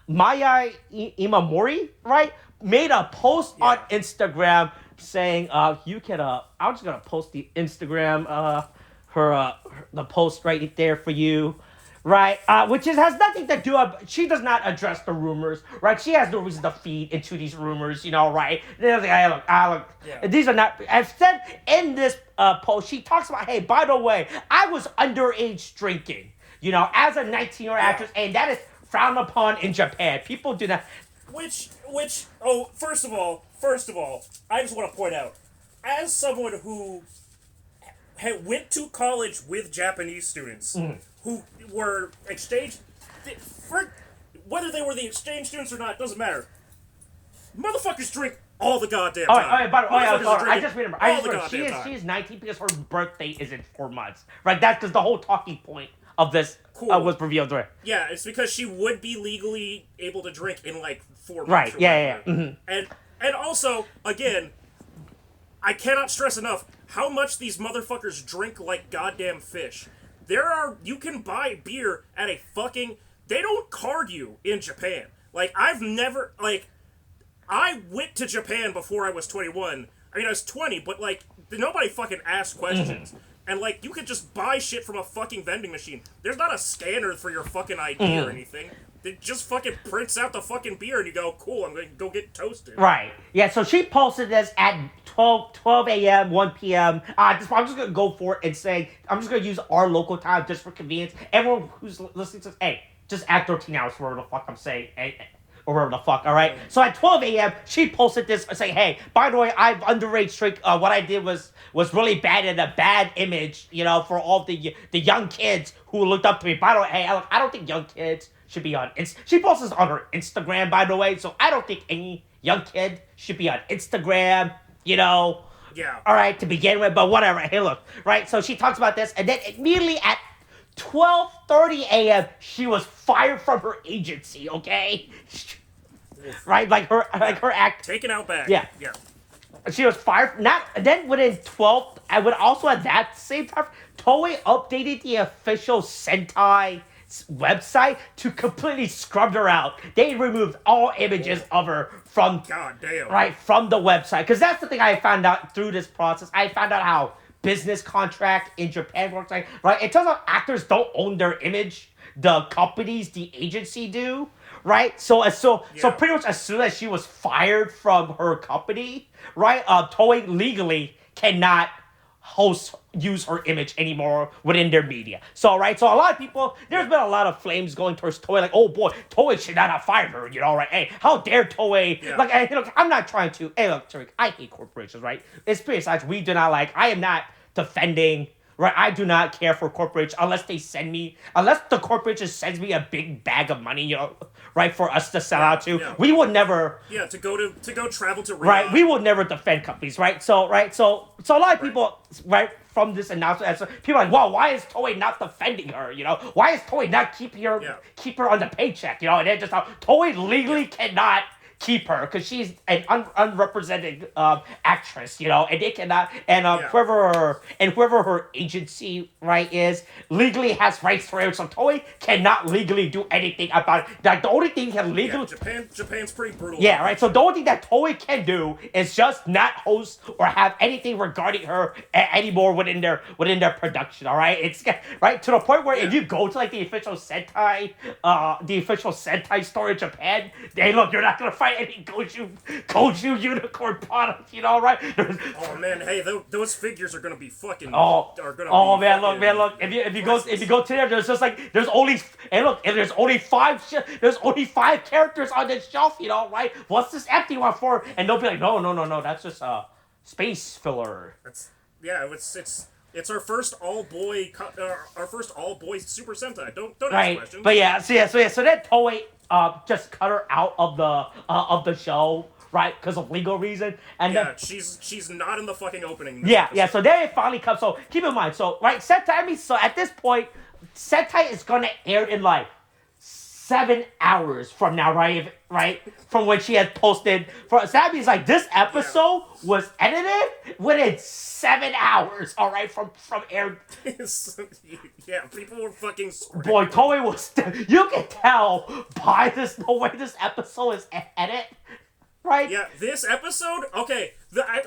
Speaker 2: Imamori, right? Made a post on Instagram saying, you can, I'm just going to post the Instagram, the post right there for you. Right, which has nothing to do. She does not address the rumors, right? She has no reason to feed into these rumors, right? They're like, look. These are not. I've said in this post, she talks about, hey, by the way, I was underage drinking, as a 19-year-old actress, and that is frowned upon in Japan. People do that.
Speaker 3: First of all, I just want to point out, as someone who went to college with Japanese students. Who were exchange, whether they were the exchange students or not, doesn't matter. Motherfuckers drink all the goddamn time.
Speaker 2: I just remember. She's 19 because her birthday is in 4 months. Right, that's because the whole talking point of this was revealed to her.
Speaker 3: Yeah, it's because she would be legally able to drink in like 4 months.
Speaker 2: Right, yeah.
Speaker 3: Mm-hmm. And also, again, I cannot stress enough how much these motherfuckers drink like goddamn fish. You can buy beer at a fucking, they don't card you in Japan. Like, I went to Japan before I was 21. I mean, I was 20, but, like, nobody fucking asked questions. And, like, you could just buy shit from a fucking vending machine. There's not a scanner for your fucking ID or anything. It just fucking prints out the fucking beer and you go, cool, I'm going to go get toasted.
Speaker 2: Right. Yeah, so she posted this at 12 a.m., 1 p.m. I'm just going to go for it and say, I'm just going to use our local time just for convenience. Everyone who's listening says, hey, just add 13 hours for whatever the fuck I'm saying. Or whatever the fuck, all right? So at 12 a.m., she posted this saying, hey, by the way, I've underage drink. What I did was really bad and a bad image, for all the young kids who looked up to me. By the way, hey, I don't think young kids should be on she posts this on her Instagram, by the way, so I don't think any young kid should be on Instagram,
Speaker 3: Yeah.
Speaker 2: All right, to begin with, but whatever. Hey, look, right? So she talks about this, and then immediately at 12:30 a.m., she was fired from her agency, okay? Right? Like her act.
Speaker 3: Taken out back.
Speaker 2: Yeah.
Speaker 3: Yeah.
Speaker 2: She was fired. Then within 12, I would also at that same time, Toei updated the official Sentai website to completely scrub her out. They removed all images of her from from the website. Because that's the thing I found out through this process. I found out how business contract in Japan works. Right? It turns out actors don't own their image. The companies, the agency do. Right? So pretty much as soon as she was fired from her company, right? Toei legally cannot use her image anymore within their media. So a lot of people, there's been a lot of flames going towards Toei, like, oh boy, Toei should not have fired her, right? Hey, how dare Toei, look, I'm not trying to, hey, look, Tariq, I hate corporations, right? It's pretty sides, we do not I am not defending, right? I do not care for corporations unless the corporation sends me a big bag of money, right, for us to sell out to. Yeah. We would never.
Speaker 3: Yeah, to go travel to Riyadh.
Speaker 2: Right, we will never defend companies, right? So a lot of people, right, from this announcement, so people are like, wow, why is Toei not defending her? Why is Toei not keep her on the paycheck? And then just how Toei legally cannot keep her because she's an unrepresented actress, and they cannot, and whoever her agency is legally has rights for her, so Toei cannot legally do anything about it. Like the only thing you can legally
Speaker 3: Japan's pretty brutal.
Speaker 2: Yeah, right. So the only thing that Toei can do is just not host or have anything regarding her anymore within their production. All right, it's right to the point where if you go to the official Sentai store in Japan, hey, look, you're not gonna find right? Any Goju unicorn product, you know, right?
Speaker 3: Oh man, hey, those figures are gonna be fucking.
Speaker 2: Oh,
Speaker 3: Are gonna
Speaker 2: oh
Speaker 3: be
Speaker 2: man,
Speaker 3: fucking
Speaker 2: look. If you go to there, there's just like there's only and there's only there's only 5 characters on this shelf, you know, right? What's this empty one for? And they'll be like, no, that's just space filler.
Speaker 3: It's our first all boy Super Sentai. Don't ask
Speaker 2: Right,
Speaker 3: questions.
Speaker 2: but so then Toei just cut her out of the show, right, because of legal reason, and
Speaker 3: Yeah,
Speaker 2: then
Speaker 3: she's not in the fucking opening.
Speaker 2: yeah. So then it finally comes. So keep in mind, so right, Sentai. So at this point, Sentai is gonna air in like 7 hours from now, right? Right from when she had posted. So that means like this episode was edited within 7 hours. All right, from air.
Speaker 3: Yeah, people were fucking.
Speaker 2: Boy, Toei was. You can tell by the way this episode is edited, right?
Speaker 3: Yeah, this episode. Okay,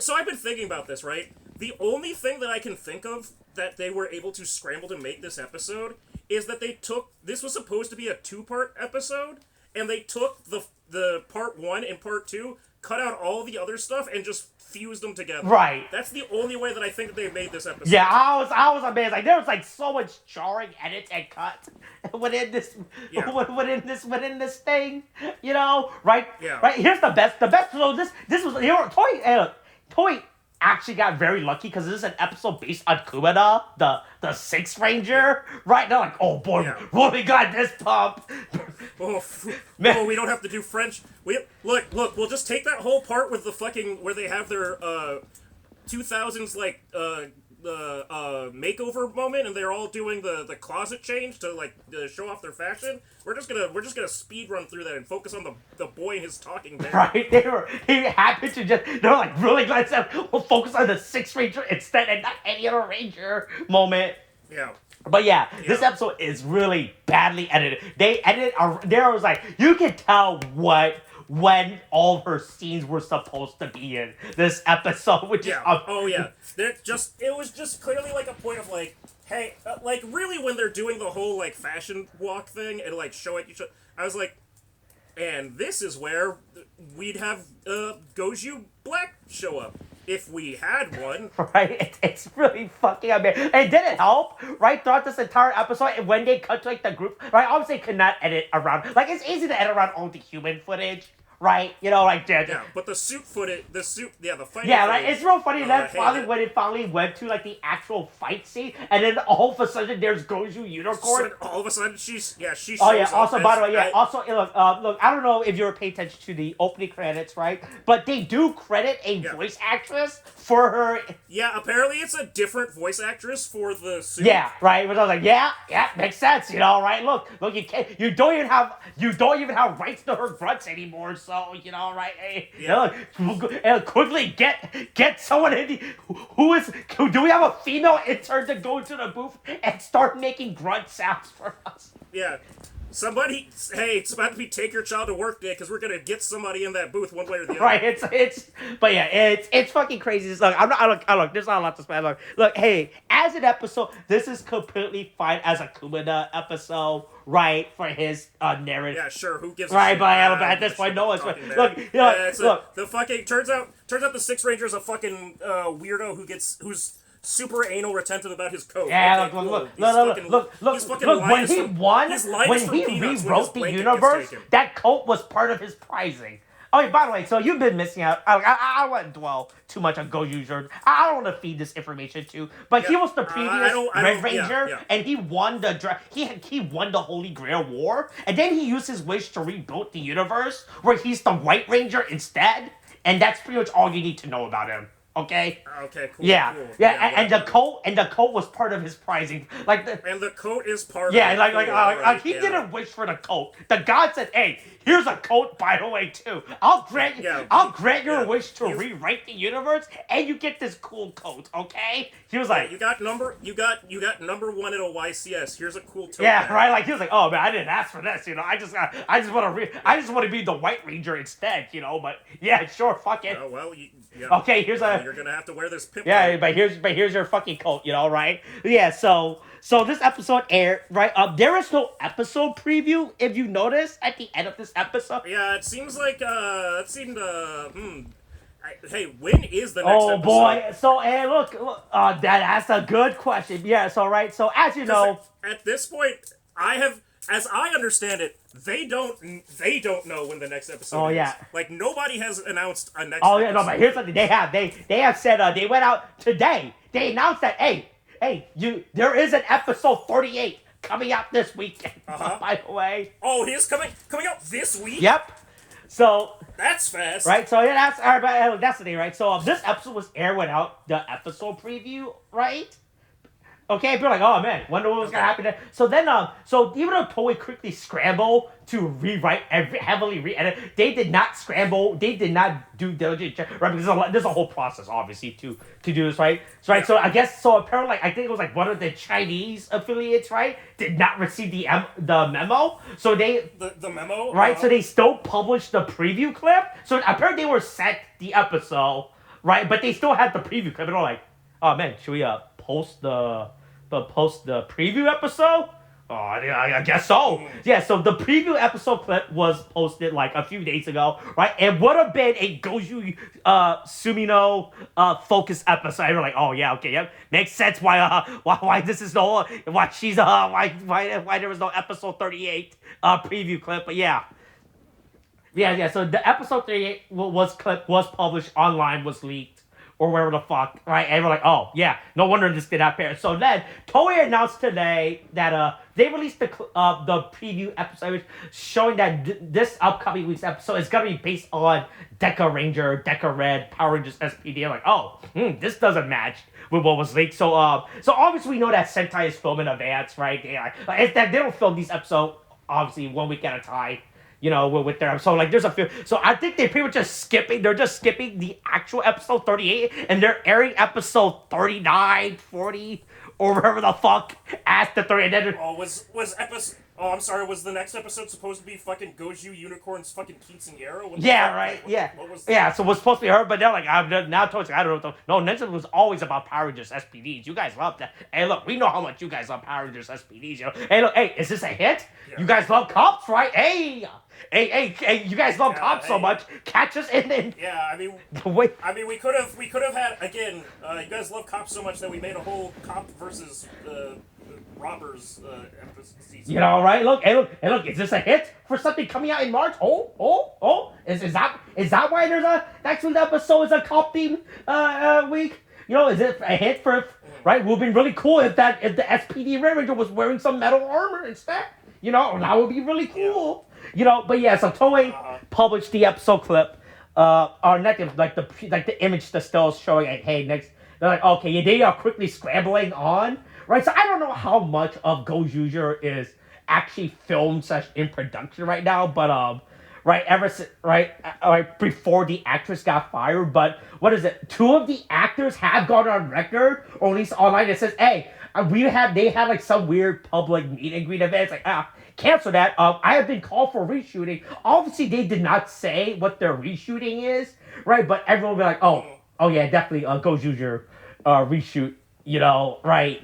Speaker 3: so I've been thinking about this, right? The only thing that I can think of that they were able to scramble to make this episode is that they took. This was supposed to be a 2-part episode, and they took the part 1 and part 2, cut out all the other stuff, and just fused them together.
Speaker 2: Right.
Speaker 3: That's the only way that I think that they made this episode.
Speaker 2: Yeah, I was amazed. Like there was like so much jarring edits and cuts within this within this thing, you know, right?
Speaker 3: Yeah.
Speaker 2: Right. Here's the best. So this was Toei actually got very lucky because this is an episode based on Kumade, the Sixth Ranger, right? They're like, oh boy, we got this pump.
Speaker 3: Oh, we don't have to do French. Look, we'll just take that whole part with the fucking where they have their 2000s like makeover moment, and they're all doing the closet change to show off their fashion. We're just gonna speed run through that and focus on the boy and his talking bear.
Speaker 2: Right, he happened to they're like really glad to focus on the Sixth Ranger instead and not any other Ranger moment.
Speaker 3: Yeah.
Speaker 2: But yeah, this episode is really badly edited. They edited. There was like you can tell when all of her scenes were supposed to be in this episode, which is
Speaker 3: it was just clearly like a point of like, hey, like really when they're doing the whole like fashion walk thing and like showing each other, I was like, and this is where we'd have Goju Black show up. If we had one.
Speaker 2: Right? It's really fucking amazing. It didn't help, right? Throughout this entire episode, when they cut to, like, the group, right? Obviously, could not edit around. Like, it's easy to edit around all the human footage, right? You know, like,
Speaker 3: yeah, but the suit footage, the fighting
Speaker 2: yeah,
Speaker 3: footage,
Speaker 2: like, it's real funny that when it finally went to, like, the actual fight scene, and then all of a sudden, there's Goju Unicorn.
Speaker 3: So all of a sudden, she
Speaker 2: Oh, yeah, also, by the way,
Speaker 3: look,
Speaker 2: I don't know if you were paying attention to the opening credits, right? But they do credit a voice actress for her.
Speaker 3: Yeah, apparently it's a different voice actress for the suit.
Speaker 2: Yeah, right. But I was like, yeah, makes sense, you know, right? Look, you don't even have rights to her grunts anymore, so you know, right? Hey, quickly get someone in do we have a female intern to go to the booth and start making grunt sounds for us?
Speaker 3: Yeah. Somebody, hey, it's about to be take your child to work day because we're gonna get somebody in that booth one way or the other.
Speaker 2: Right, it's fucking crazy. Look, there's not a lot to say. Look, hey, as an episode, this is completely fine as a Kumade episode, right? For his narrative.
Speaker 3: Yeah, sure. Who gives?
Speaker 2: Right,
Speaker 3: a shit?
Speaker 2: but at this point, no one's look.
Speaker 3: The fucking turns out the Sixth Ranger is a fucking weirdo who's super anal retentive about his coat.
Speaker 2: Yeah,
Speaker 3: okay,
Speaker 2: look, when he rewrote the universe, that coat was part of his prizing. Oh, by the way, so you've been missing out. I don't want to dwell too much on Gozyuger. I don't want to feed this information to, but he was the previous Red Ranger, and he won he won the Holy Grail War, and then he used his wish to rebuild the universe, where he's the White Ranger instead, and that's pretty much all you need to know about him. Okay.
Speaker 3: Okay. Cool.
Speaker 2: Yeah.
Speaker 3: Cool.
Speaker 2: Yeah. And the coat was part of his prizing.
Speaker 3: And the coat is part.
Speaker 2: Yeah.
Speaker 3: Of
Speaker 2: he didn't wish for the coat. The god said, "Hey, here's a coat, by the way, too. I'll grant your wish to rewrite the universe, and you get this cool coat." Okay. He was like,
Speaker 3: "You got number 1 at a YCS. Here's a cool tote."
Speaker 2: Yeah. Right. Like he was like, "Oh man, I didn't ask for this. You know, I just want to be the White Ranger instead. You know." But yeah, sure, fuck it.
Speaker 3: Oh well.
Speaker 2: Okay, here's a
Speaker 3: you're gonna have to wear this pimp
Speaker 2: Yeah,
Speaker 3: coat.
Speaker 2: but here's your fucking coat, right? Yeah, so this episode aired, right? There is no episode preview, if you notice, at the end of this episode.
Speaker 3: Yeah, it seems like it seemed hey, when is the next
Speaker 2: Oh
Speaker 3: episode?
Speaker 2: boy! So look, that's a good question. Yeah, so right, so as you know,
Speaker 3: at this point, as I understand it, they don't know when the next episode is.
Speaker 2: Yeah.
Speaker 3: Like nobody has announced a next.
Speaker 2: Oh
Speaker 3: episode.
Speaker 2: yeah, no, but here's something they have said. They went out today. They announced that hey, there is an episode 38 coming out this weekend. By the way.
Speaker 3: Oh, he is coming out this week.
Speaker 2: Yep. So.
Speaker 3: That's fast.
Speaker 2: Right, so yeah, that's the thing, right? So this episode was aired without the episode preview, right? Okay, people are like, oh man, wonder what was gonna happen there. So then, so even though Toei quickly scrambled to rewrite heavily re-edit, they did not scramble. They did not do diligent check, right? Because there's a whole process, obviously, to do this, right? So right, so I guess so. Apparently, I think it was like one of the Chinese affiliates, right, did not receive the memo. So they
Speaker 3: the memo,
Speaker 2: right? So they still published the preview clip. So apparently they were sent the episode, right? But they still had the preview clip, and they're like, oh man, should we post the preview episode? Oh, I guess so. Yeah, so the preview episode clip was posted like a few days ago, right? It would have been a Goju Sumino focus episode. We're like, oh yeah, okay, yep, makes sense why this is no why she's why there was no episode 38 preview clip, but yeah. So the episode 38 was published online, was leaked. Or wherever the fuck, right? And we're like, oh, yeah, no wonder this did not pair. So then, Toei announced today that they released the preview episode showing that this upcoming week's episode is going to be based on Deca Ranger, Deca Red, Power Rangers SPD. I'm like, oh, this doesn't match with what was leaked. So obviously we know that Sentai is filming in advance, right? They don't film these episodes, obviously, 1 week at a time. With their so like there's a few. So I think they pretty much they're just skipping the actual episode 38 and they're airing episode 39, 40, or whatever the fuck at the 30. And then
Speaker 3: I'm sorry, was the next episode supposed to be fucking Goju Unicorn's fucking Quinceañera?
Speaker 2: Yeah, so it was supposed to be her, but they're like, now Toei's like, I don't know. No, Ninja was always about Power Rangers SPDs. You guys love that. Hey, look, we know how much you guys love Power Rangers SPDs, Hey, look, is this a hit? Yeah. You guys love cops, right? Hey, you guys love cops so much. Catch us in.
Speaker 3: Yeah, I mean, we could have had, again, you guys love cops so much that we made a whole cop versus robbers season.
Speaker 2: Right? Look, is this a hit for something coming out in March? Is that why there's a next week's episode is a cop theme week? Is it a hit for, right? It would have been really cool if the SPD Red Ranger was wearing some metal armor instead. That would be really cool. But yeah, so Toei published the episode clip, or not the image that's still showing like, hey, next, they're like, okay, they are quickly scrambling on, right? So I don't know how much of Gozyuger is actually filmed in production right now, but right, ever since, right, before the actress got fired, but what is it? 2 of the actors have gone on record, or at least online, that says, hey, they had like some weird public meet and greet event. It's like, cancel that. I have been called for reshooting. Obviously, they did not say what their reshooting is, right? But everyone will be like, oh yeah, definitely Gozyuger reshoot, right?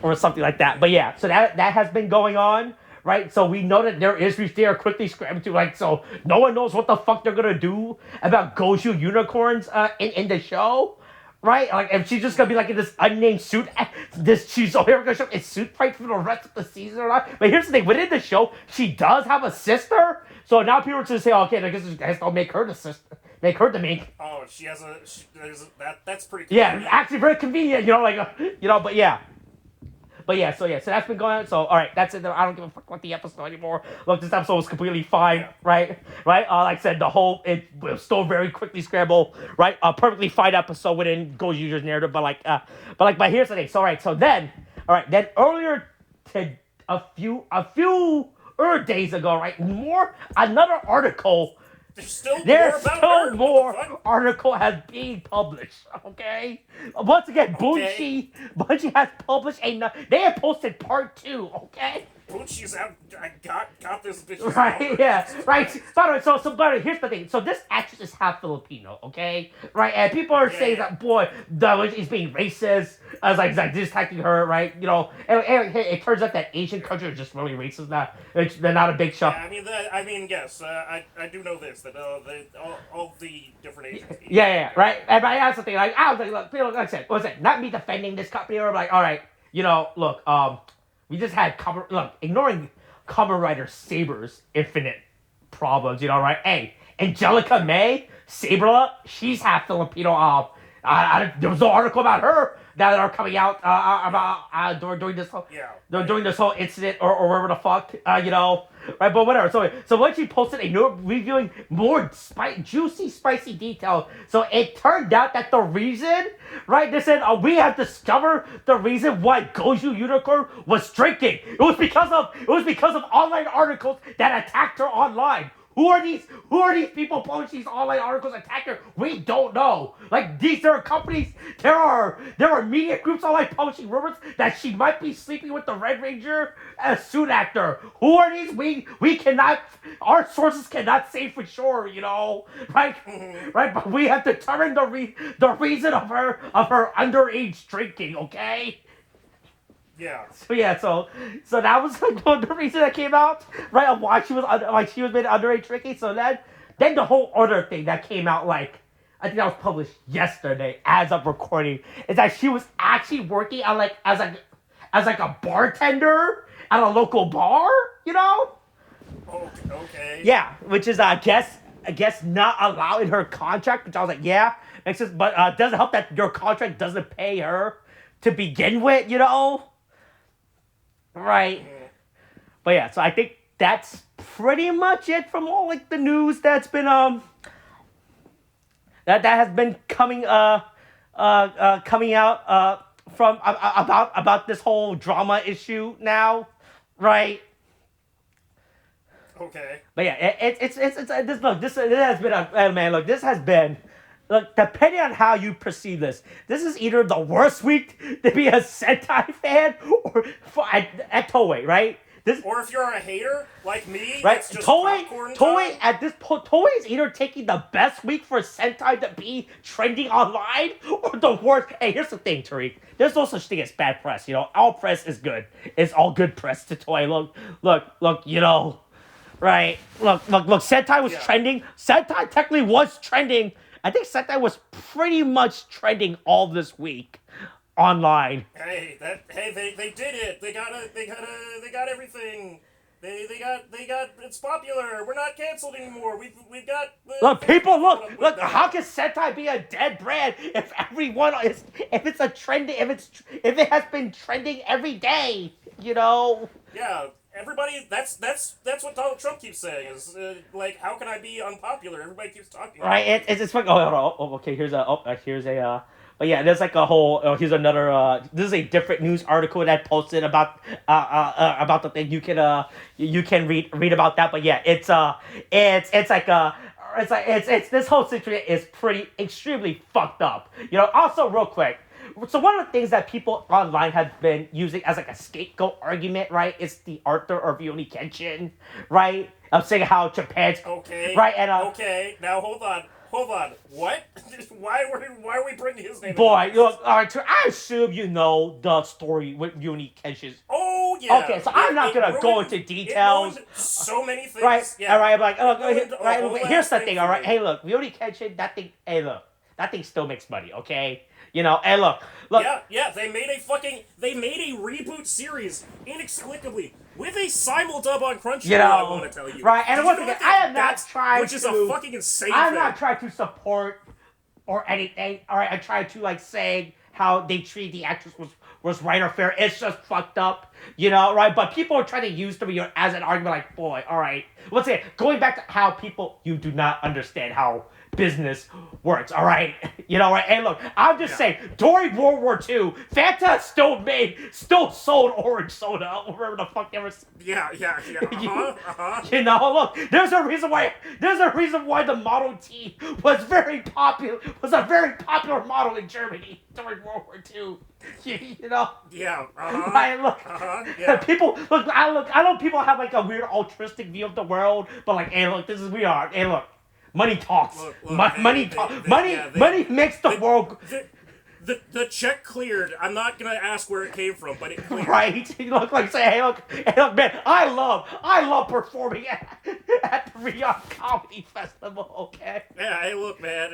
Speaker 2: Or something like that. But yeah, so that has been going on, right? So we know that they are quickly scrambling to, so no one knows what the fuck they're gonna do about Goju unicorns in the show. Right? Like, if she's just gonna be like in this unnamed suit, she's only gonna show a suit fight for the rest of the season or not. But here's the thing, within the show, she does have a sister. So now people are just say, okay, I guess I'll make her the sister. Make her the main.
Speaker 3: Oh, that's pretty convenient.
Speaker 2: Yeah, actually very convenient, but yeah. But yeah, so that's been going on. So, all right, that's it. I don't give a fuck about the episode anymore. Look, this episode was completely fine, right? Like I said, it was still very quickly scrambled, right? A perfectly fine episode within Gozyuger's narrative, but here's the thing. So, all right, then earlier a few days ago, right? Another article.
Speaker 3: There's still
Speaker 2: more article has been published, okay? Once again, Bungie has published they have posted part 2, okay?
Speaker 3: Poochie's out. I got this bitch.
Speaker 2: Right, yeah, right. By the way, but here's the thing. So this actress is half Filipino, okay? Right, and people are saying that, boy, he's being racist, as like disrespecting her, right? You know, and it turns out that Asian countries are just really racist now. They're not a big show.
Speaker 3: Yeah, I mean, yes, I do know this, that all the different Asians.
Speaker 2: Yeah, right. And that's the thing. Like, I was like, look, people, like I said, not me defending this company, or like, all right, you know, look, we just had ignoring Kamen Rider Saber's infinite problems, you know, right? Hey, Angelica May, Saber, she's half Filipino. There was no article about her that are coming out about during this whole during this whole incident or whatever the fuck, you know, right? But whatever. So when she posted a note reviewing more juicy, spicy details, so it turned out that the reason, right? They said we have discovered the reason why Goju Unicorn was drinking. It was because of online articles that attacked her online. Who are these people publishing these online articles attacking her? We don't know. Like, there are companies, there are media groups online publishing rumors that she might be sleeping with the Red Ranger as soon after. Who are these? We cannot, our sources cannot say for sure, you know, right? Right, but we have determined the reason of her underage drinking, okay?
Speaker 3: Yeah.
Speaker 2: So that was like the reason that came out, right? Of why she was made underage drinking. So then the whole other thing that came out, like, I think that was published yesterday as of recording, is that she was actually working on as a bartender at a local bar, you know?
Speaker 3: Okay.
Speaker 2: Yeah, which is I guess not allowed in her contract, which I was like, yeah, makes sense, but it doesn't help that your contract doesn't pay her to begin with, you know? Right. But yeah, so I think that's pretty much it from all like the news that's been that has been coming coming out from about this whole drama issue now, right?
Speaker 3: Okay.
Speaker 2: But yeah, this has been this has been. Look, depending on how you perceive this is either the worst week to be a Sentai fan or at Toei, right?
Speaker 3: Or if you're a hater like me,
Speaker 2: right?
Speaker 3: it's just
Speaker 2: Toei at this point, Toei is either taking the best week for Sentai to be trending online or the worst. Hey, here's the thing, Tariq. There's no such thing as bad press. You know, all press is good. It's all good press to Toei. Look. You know, right? Look. Sentai was trending. Sentai technically was trending. I think Sentai was pretty much trending all this week online.
Speaker 3: Hey, they did it. They got everything. They got it's popular. We're not canceled anymore. We've got
Speaker 2: look, how can Sentai be a dead brand if it's a trending if it has been trending every day, you know?
Speaker 3: Yeah. Everybody, that's what Donald Trump keeps saying is like, how can I be unpopular? Everybody keeps talking.
Speaker 2: Right, it's like okay. Here's a but yeah, there's like a whole. Here's another. This is a different news article that posted about the thing. You can read about that. But yeah, it's this whole situation is pretty extremely fucked up. You know. Also, real quick. So one of the things that people online have been using as like a scapegoat argument, right, is the Arthur or Rurouni Kenshin, right? I'm saying how Japan's right and
Speaker 3: okay. Now hold on. What? Why are we bringing his name?
Speaker 2: Boy, look, I assume you know the story with Rurouni Kenshin.
Speaker 3: Oh yeah.
Speaker 2: Okay, so I'm not gonna go into details.
Speaker 3: So many things.
Speaker 2: Right.
Speaker 3: Yeah.
Speaker 2: All right. I'm like, here's the thing. All right. Hey, look, Rurouni Kenshin. That thing still makes money. Okay. You know, and look.
Speaker 3: Yeah, they made a reboot series inexplicably with a simuldub on Crunchyroll.
Speaker 2: You know,
Speaker 3: I want to tell you,
Speaker 2: right? And once again, I am not trying
Speaker 3: which is a fucking insane.
Speaker 2: I'm not trying to support or anything. All right, I try to like say how they treat the actress was right or fair. It's just fucked up, you know, right? But people are trying to use the as an argument, like, boy, all right. Once again, going back to how you do not understand how business works, all right? You know, right? Hey, look, I'm just saying, during World War II, Fanta still sold orange soda, or whatever the fuck they were.
Speaker 3: Yeah.
Speaker 2: You know, look, there's a reason why the Model T was a very popular model in Germany during World War II. You know?
Speaker 3: Yeah.
Speaker 2: Right, look.
Speaker 3: Yeah.
Speaker 2: People look. I know people have like a weird altruistic view of the world, but like, hey, look, this is we are. Hey, look, money talks. Money makes the world.
Speaker 3: The check cleared. I'm not gonna ask where it came from, but it cleared.
Speaker 2: Right? You look like say, hey, look, man. I love performing at the Riyadh Comedy Festival. Okay.
Speaker 3: Yeah. Hey, look, man.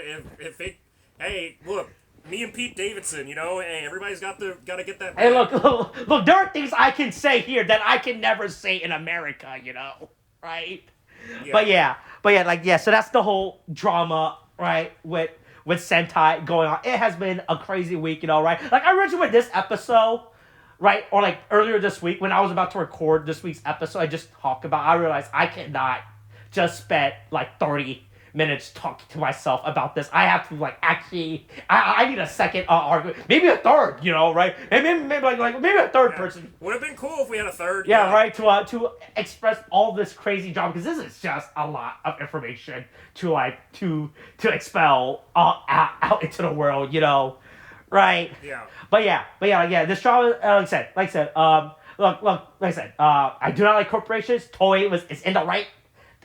Speaker 3: Hey, look. Me and Pete Davidson, you know, hey, everybody's gotta get that.
Speaker 2: Hey, look, there are things I can say here that I can never say in America, you know, right?
Speaker 3: Yeah.
Speaker 2: But yeah, so that's the whole drama, right, with Sentai going on. It has been a crazy week, you know, right? Like, I originally with this episode, right, or like earlier this week when I was about to record this week's episode, I realized I cannot just spend like 30 minutes talking to myself about this. I have to like actually. I need a second argument, maybe a third. You know, right? And maybe a third person.
Speaker 3: Would have been cool if we had a third.
Speaker 2: Yeah, right. To express all this crazy drama, because this is just a lot of information to expel out into the world. You know, right?
Speaker 3: Yeah.
Speaker 2: But yeah. This drama, like I said, I do not like corporations. Toei is in the right.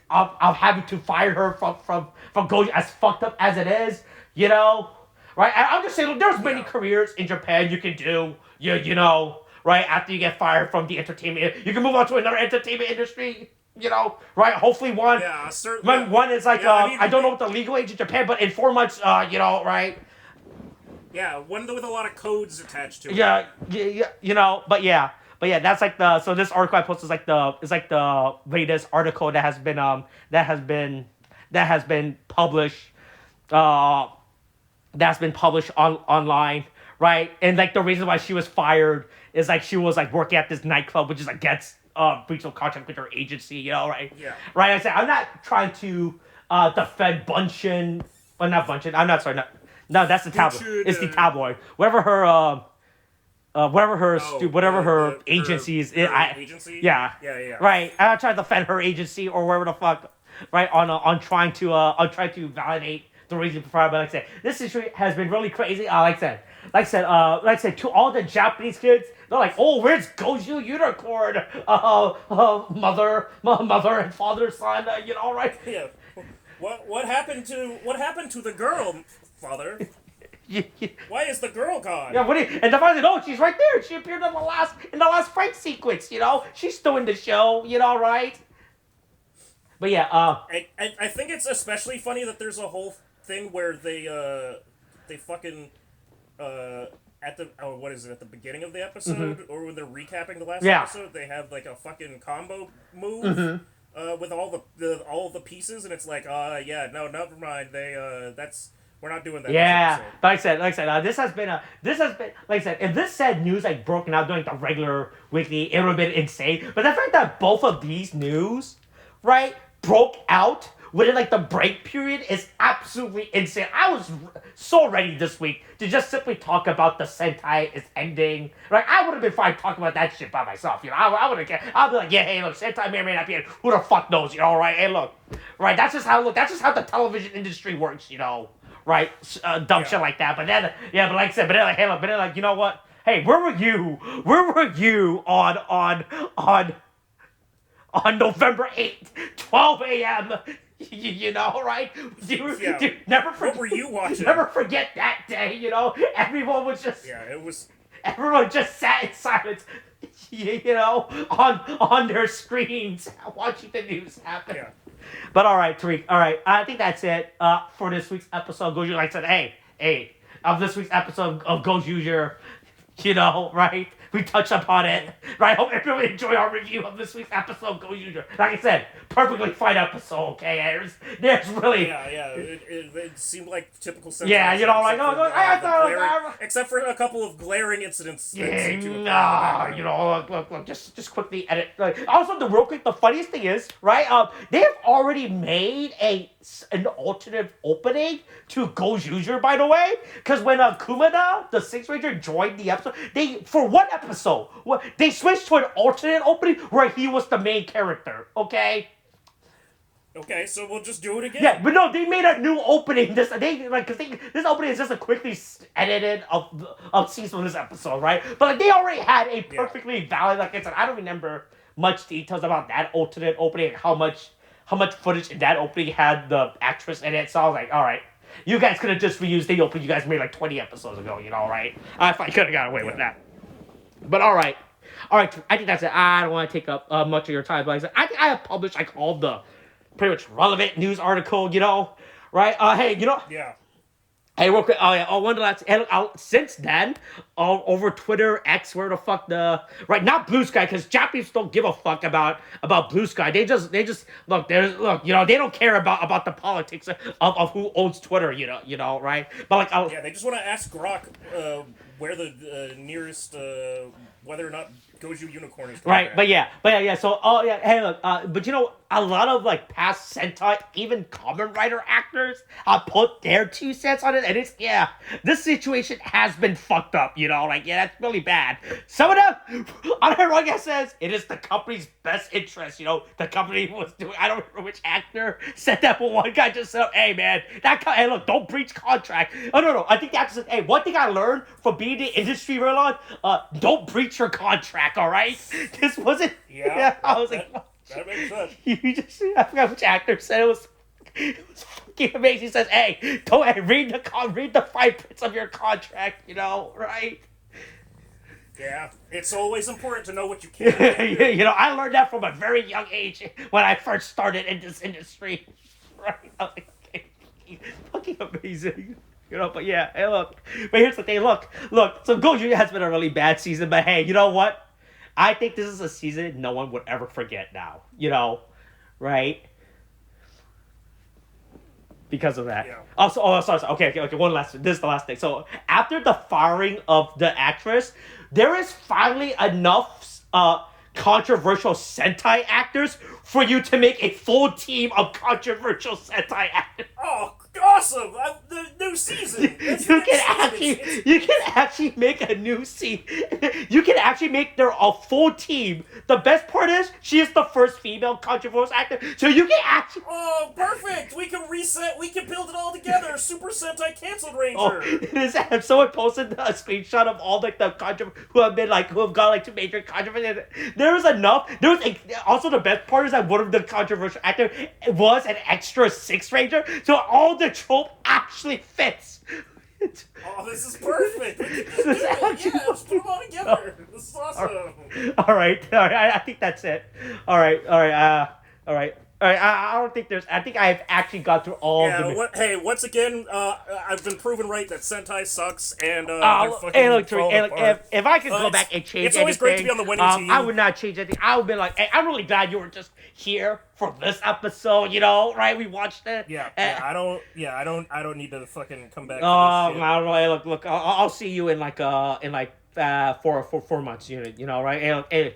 Speaker 2: Of having to fire her from Goji, as fucked up as it is, you know, right? I'm just saying, look, there's many careers in Japan you can do, you know, right? After you get fired from the entertainment, you can move on to another entertainment industry, you know, right? Hopefully one is like, I don't know what the legal age in Japan, but in 4 months, you know, right?
Speaker 3: Yeah, one with a lot of codes attached to it.
Speaker 2: Yeah, you know, but yeah, that's like so this article I posted is like the latest article that has been published online, right? And like the reason why she was fired is like she was like working at this nightclub, which is against breach of contract with her agency, you know, right?
Speaker 3: Yeah.
Speaker 2: Right. I said I'm not trying to defend Bunshin, but not Bunshin. I'm not sorry. No, that's the tabloid. It's the tabloid. Whatever her agency is.
Speaker 3: Agency?
Speaker 2: Yeah. Right. I'm not trying to defend her agency or whatever the fuck. Right. On trying to validate the reason for fire. But like I said, this issue has been really crazy. Like I said, to all the Japanese kids, they're like, oh, where's Goju Unicorn? Mother and father, son. You know, right?
Speaker 3: Yeah. What happened to the girl, father? Why is the girl gone?
Speaker 2: Yeah, and the father said, oh, she's right there. She appeared in the last fight sequence. You know, she's still in the show. You know, right? But yeah,
Speaker 3: I think it's especially funny that there's a whole thing where they fucking at the what is it, at the beginning of the episode, or when they're recapping the last episode, they have like a fucking combo move with all the pieces, and it's like no, never mind, we're not doing that.
Speaker 2: Yeah, but like I said, this has been like I said, if this said news like broken out during the regular weekly, it would have been insane. But the fact that both of these news, right, broke out within like the break period is absolutely insane. I was so ready this week to just simply talk about the Sentai is ending. Right, I would have been fine talking about that shit by myself. You know, I would have. I'll be like, yeah, hey, look, Sentai may or may not be in. Who the fuck knows? You know, right? Hey, look, right. That's just how the television industry works. You know. Right, dumb shit like that. But then, but like I said, you know what? Hey, where were you? Where were you on November 8th, 12 a.m.? You know, right? You never forget.
Speaker 3: What were you watching?
Speaker 2: Never forget that day. You know, everyone was just.
Speaker 3: Yeah, it was.
Speaker 2: Everyone just sat in silence. You know, on their screens, watching the news happen.
Speaker 3: Yeah.
Speaker 2: But all right, Tariq. All right, I think that's it for this week's episode of Gozyuger. Like I said, hey, of this week's episode of Gozyuger, You know, right? We touched upon it, right? Hope everyone enjoyed our review of this week's episode. Gozyuger. Like I said, perfectly fine episode. Okay, there's really
Speaker 3: It seemed like typical Sentai.
Speaker 2: Yeah, you know, like
Speaker 3: except for a couple of glaring incidents.
Speaker 2: Yeah, you know, look, just quickly edit. Like, also, the funniest thing is, right? They have already made an alternate opening to Gozyuger, by the way, because when Kumada, the Sixth Ranger, joined the episode, for one episode, they switched to an alternate opening where he was the main character. Okay.
Speaker 3: Okay, so we'll just do it again.
Speaker 2: Yeah, but no, they made a new opening. This opening is just a quickly edited of scenes from this episode, right? But like they already had a perfectly valid. Like I said, I don't remember much details about that alternate opening. How much footage in that opening had the actress in it? So I was like, all right, you guys could have just reused the opening you guys made like 20 episodes ago. You know, right? I could have got away with that. But all right, I think that's it. I don't want to take up much of your time, but I think I have published like all the pretty much relevant news article, you know, right? Hey, you know.
Speaker 3: Yeah.
Speaker 2: Hey, real quick. Oh yeah. Oh, one last. Since then, over Twitter, X, where the fuck right? Not Blue Sky, because Japanese don't give a fuck about Blue Sky. They just look. You know, they don't care about the politics of who owns Twitter. You know, right? But like,
Speaker 3: they just want to ask Grok where the nearest whether or not Goju Unicorn is.
Speaker 2: Right, but yeah. So, hey, look, but you know, a lot of like past Sentai, even Kamen Rider actors, put their 2 cents on it, and this situation has been fucked up. You know, like that's really bad. Some of them, Anaranga says it is the company's best interest. You know, the company was doing. I don't remember which actor said that, but one guy just said, "Hey man, hey look, don't breach contract." Oh no, I think the actor said, "Hey, one thing I learned from being in the industry for long, don't breach your contract." All right, this wasn't.
Speaker 3: Yeah,
Speaker 2: I was like,
Speaker 3: that makes sense.
Speaker 2: I forgot which actor said it was fucking amazing. He says, "Hey, don't read the fine prints of your contract." You know, right?
Speaker 3: Yeah, it's always important to know what you can.
Speaker 2: You know, I learned that from a very young age when I first started in this industry. Right? I was like, okay, fucking amazing. You know, but yeah, hey, look. But here's the thing, look. So Goju has been a really bad season, but hey, you know what? I think this is a season no one would ever forget now. You know, right? Because of that.
Speaker 3: Yeah.
Speaker 2: Sorry. Okay. One last. This is the last thing. So after the firing of the actress, there is finally enough controversial Sentai actors for you to make a full team of controversial Sentai actors.
Speaker 3: Oh, awesome! The new season.
Speaker 2: You can actually make a new scene. You can actually make a full team. The best part is she is the first female controversial actor, so you can actually.
Speaker 3: Oh, perfect! We can reset. We can build it all together. Super Sentai Canceled Ranger.
Speaker 2: Oh, it is. Someone posted a screenshot of all like the who have got like 2 major controversies. There was enough. Also the best part is that one of the controversial actors was an extra 6th Ranger, so all the trope actually fits.
Speaker 3: Oh, this is perfect. Let's put them all together. This is awesome.
Speaker 2: All right. I think that's it. All right. I don't think there's. I think I've actually got through all.
Speaker 3: Hey, once again, I've been proven right that Sentai sucks, and
Speaker 2: hey, look, if I could go back and change,
Speaker 3: it's always great to be on the winning team.
Speaker 2: I would not change anything. I would be like, hey, I'm really glad you were just here for this episode. You know, right? We watched it.
Speaker 3: I don't need to fucking come back.
Speaker 2: I don't know. Hey, look. I'll see you in like 4 months, you know, right? Hey,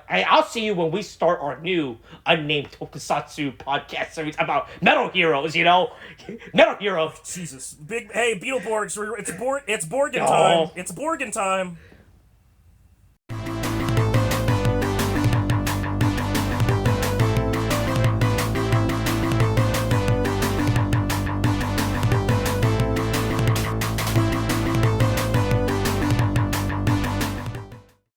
Speaker 2: I'll see you when we start our new unnamed tokusatsu podcast series about metal heroes, you know, metal heroes.
Speaker 3: Jesus, Beetleborgs, it's Borgen time. It's Borgen time.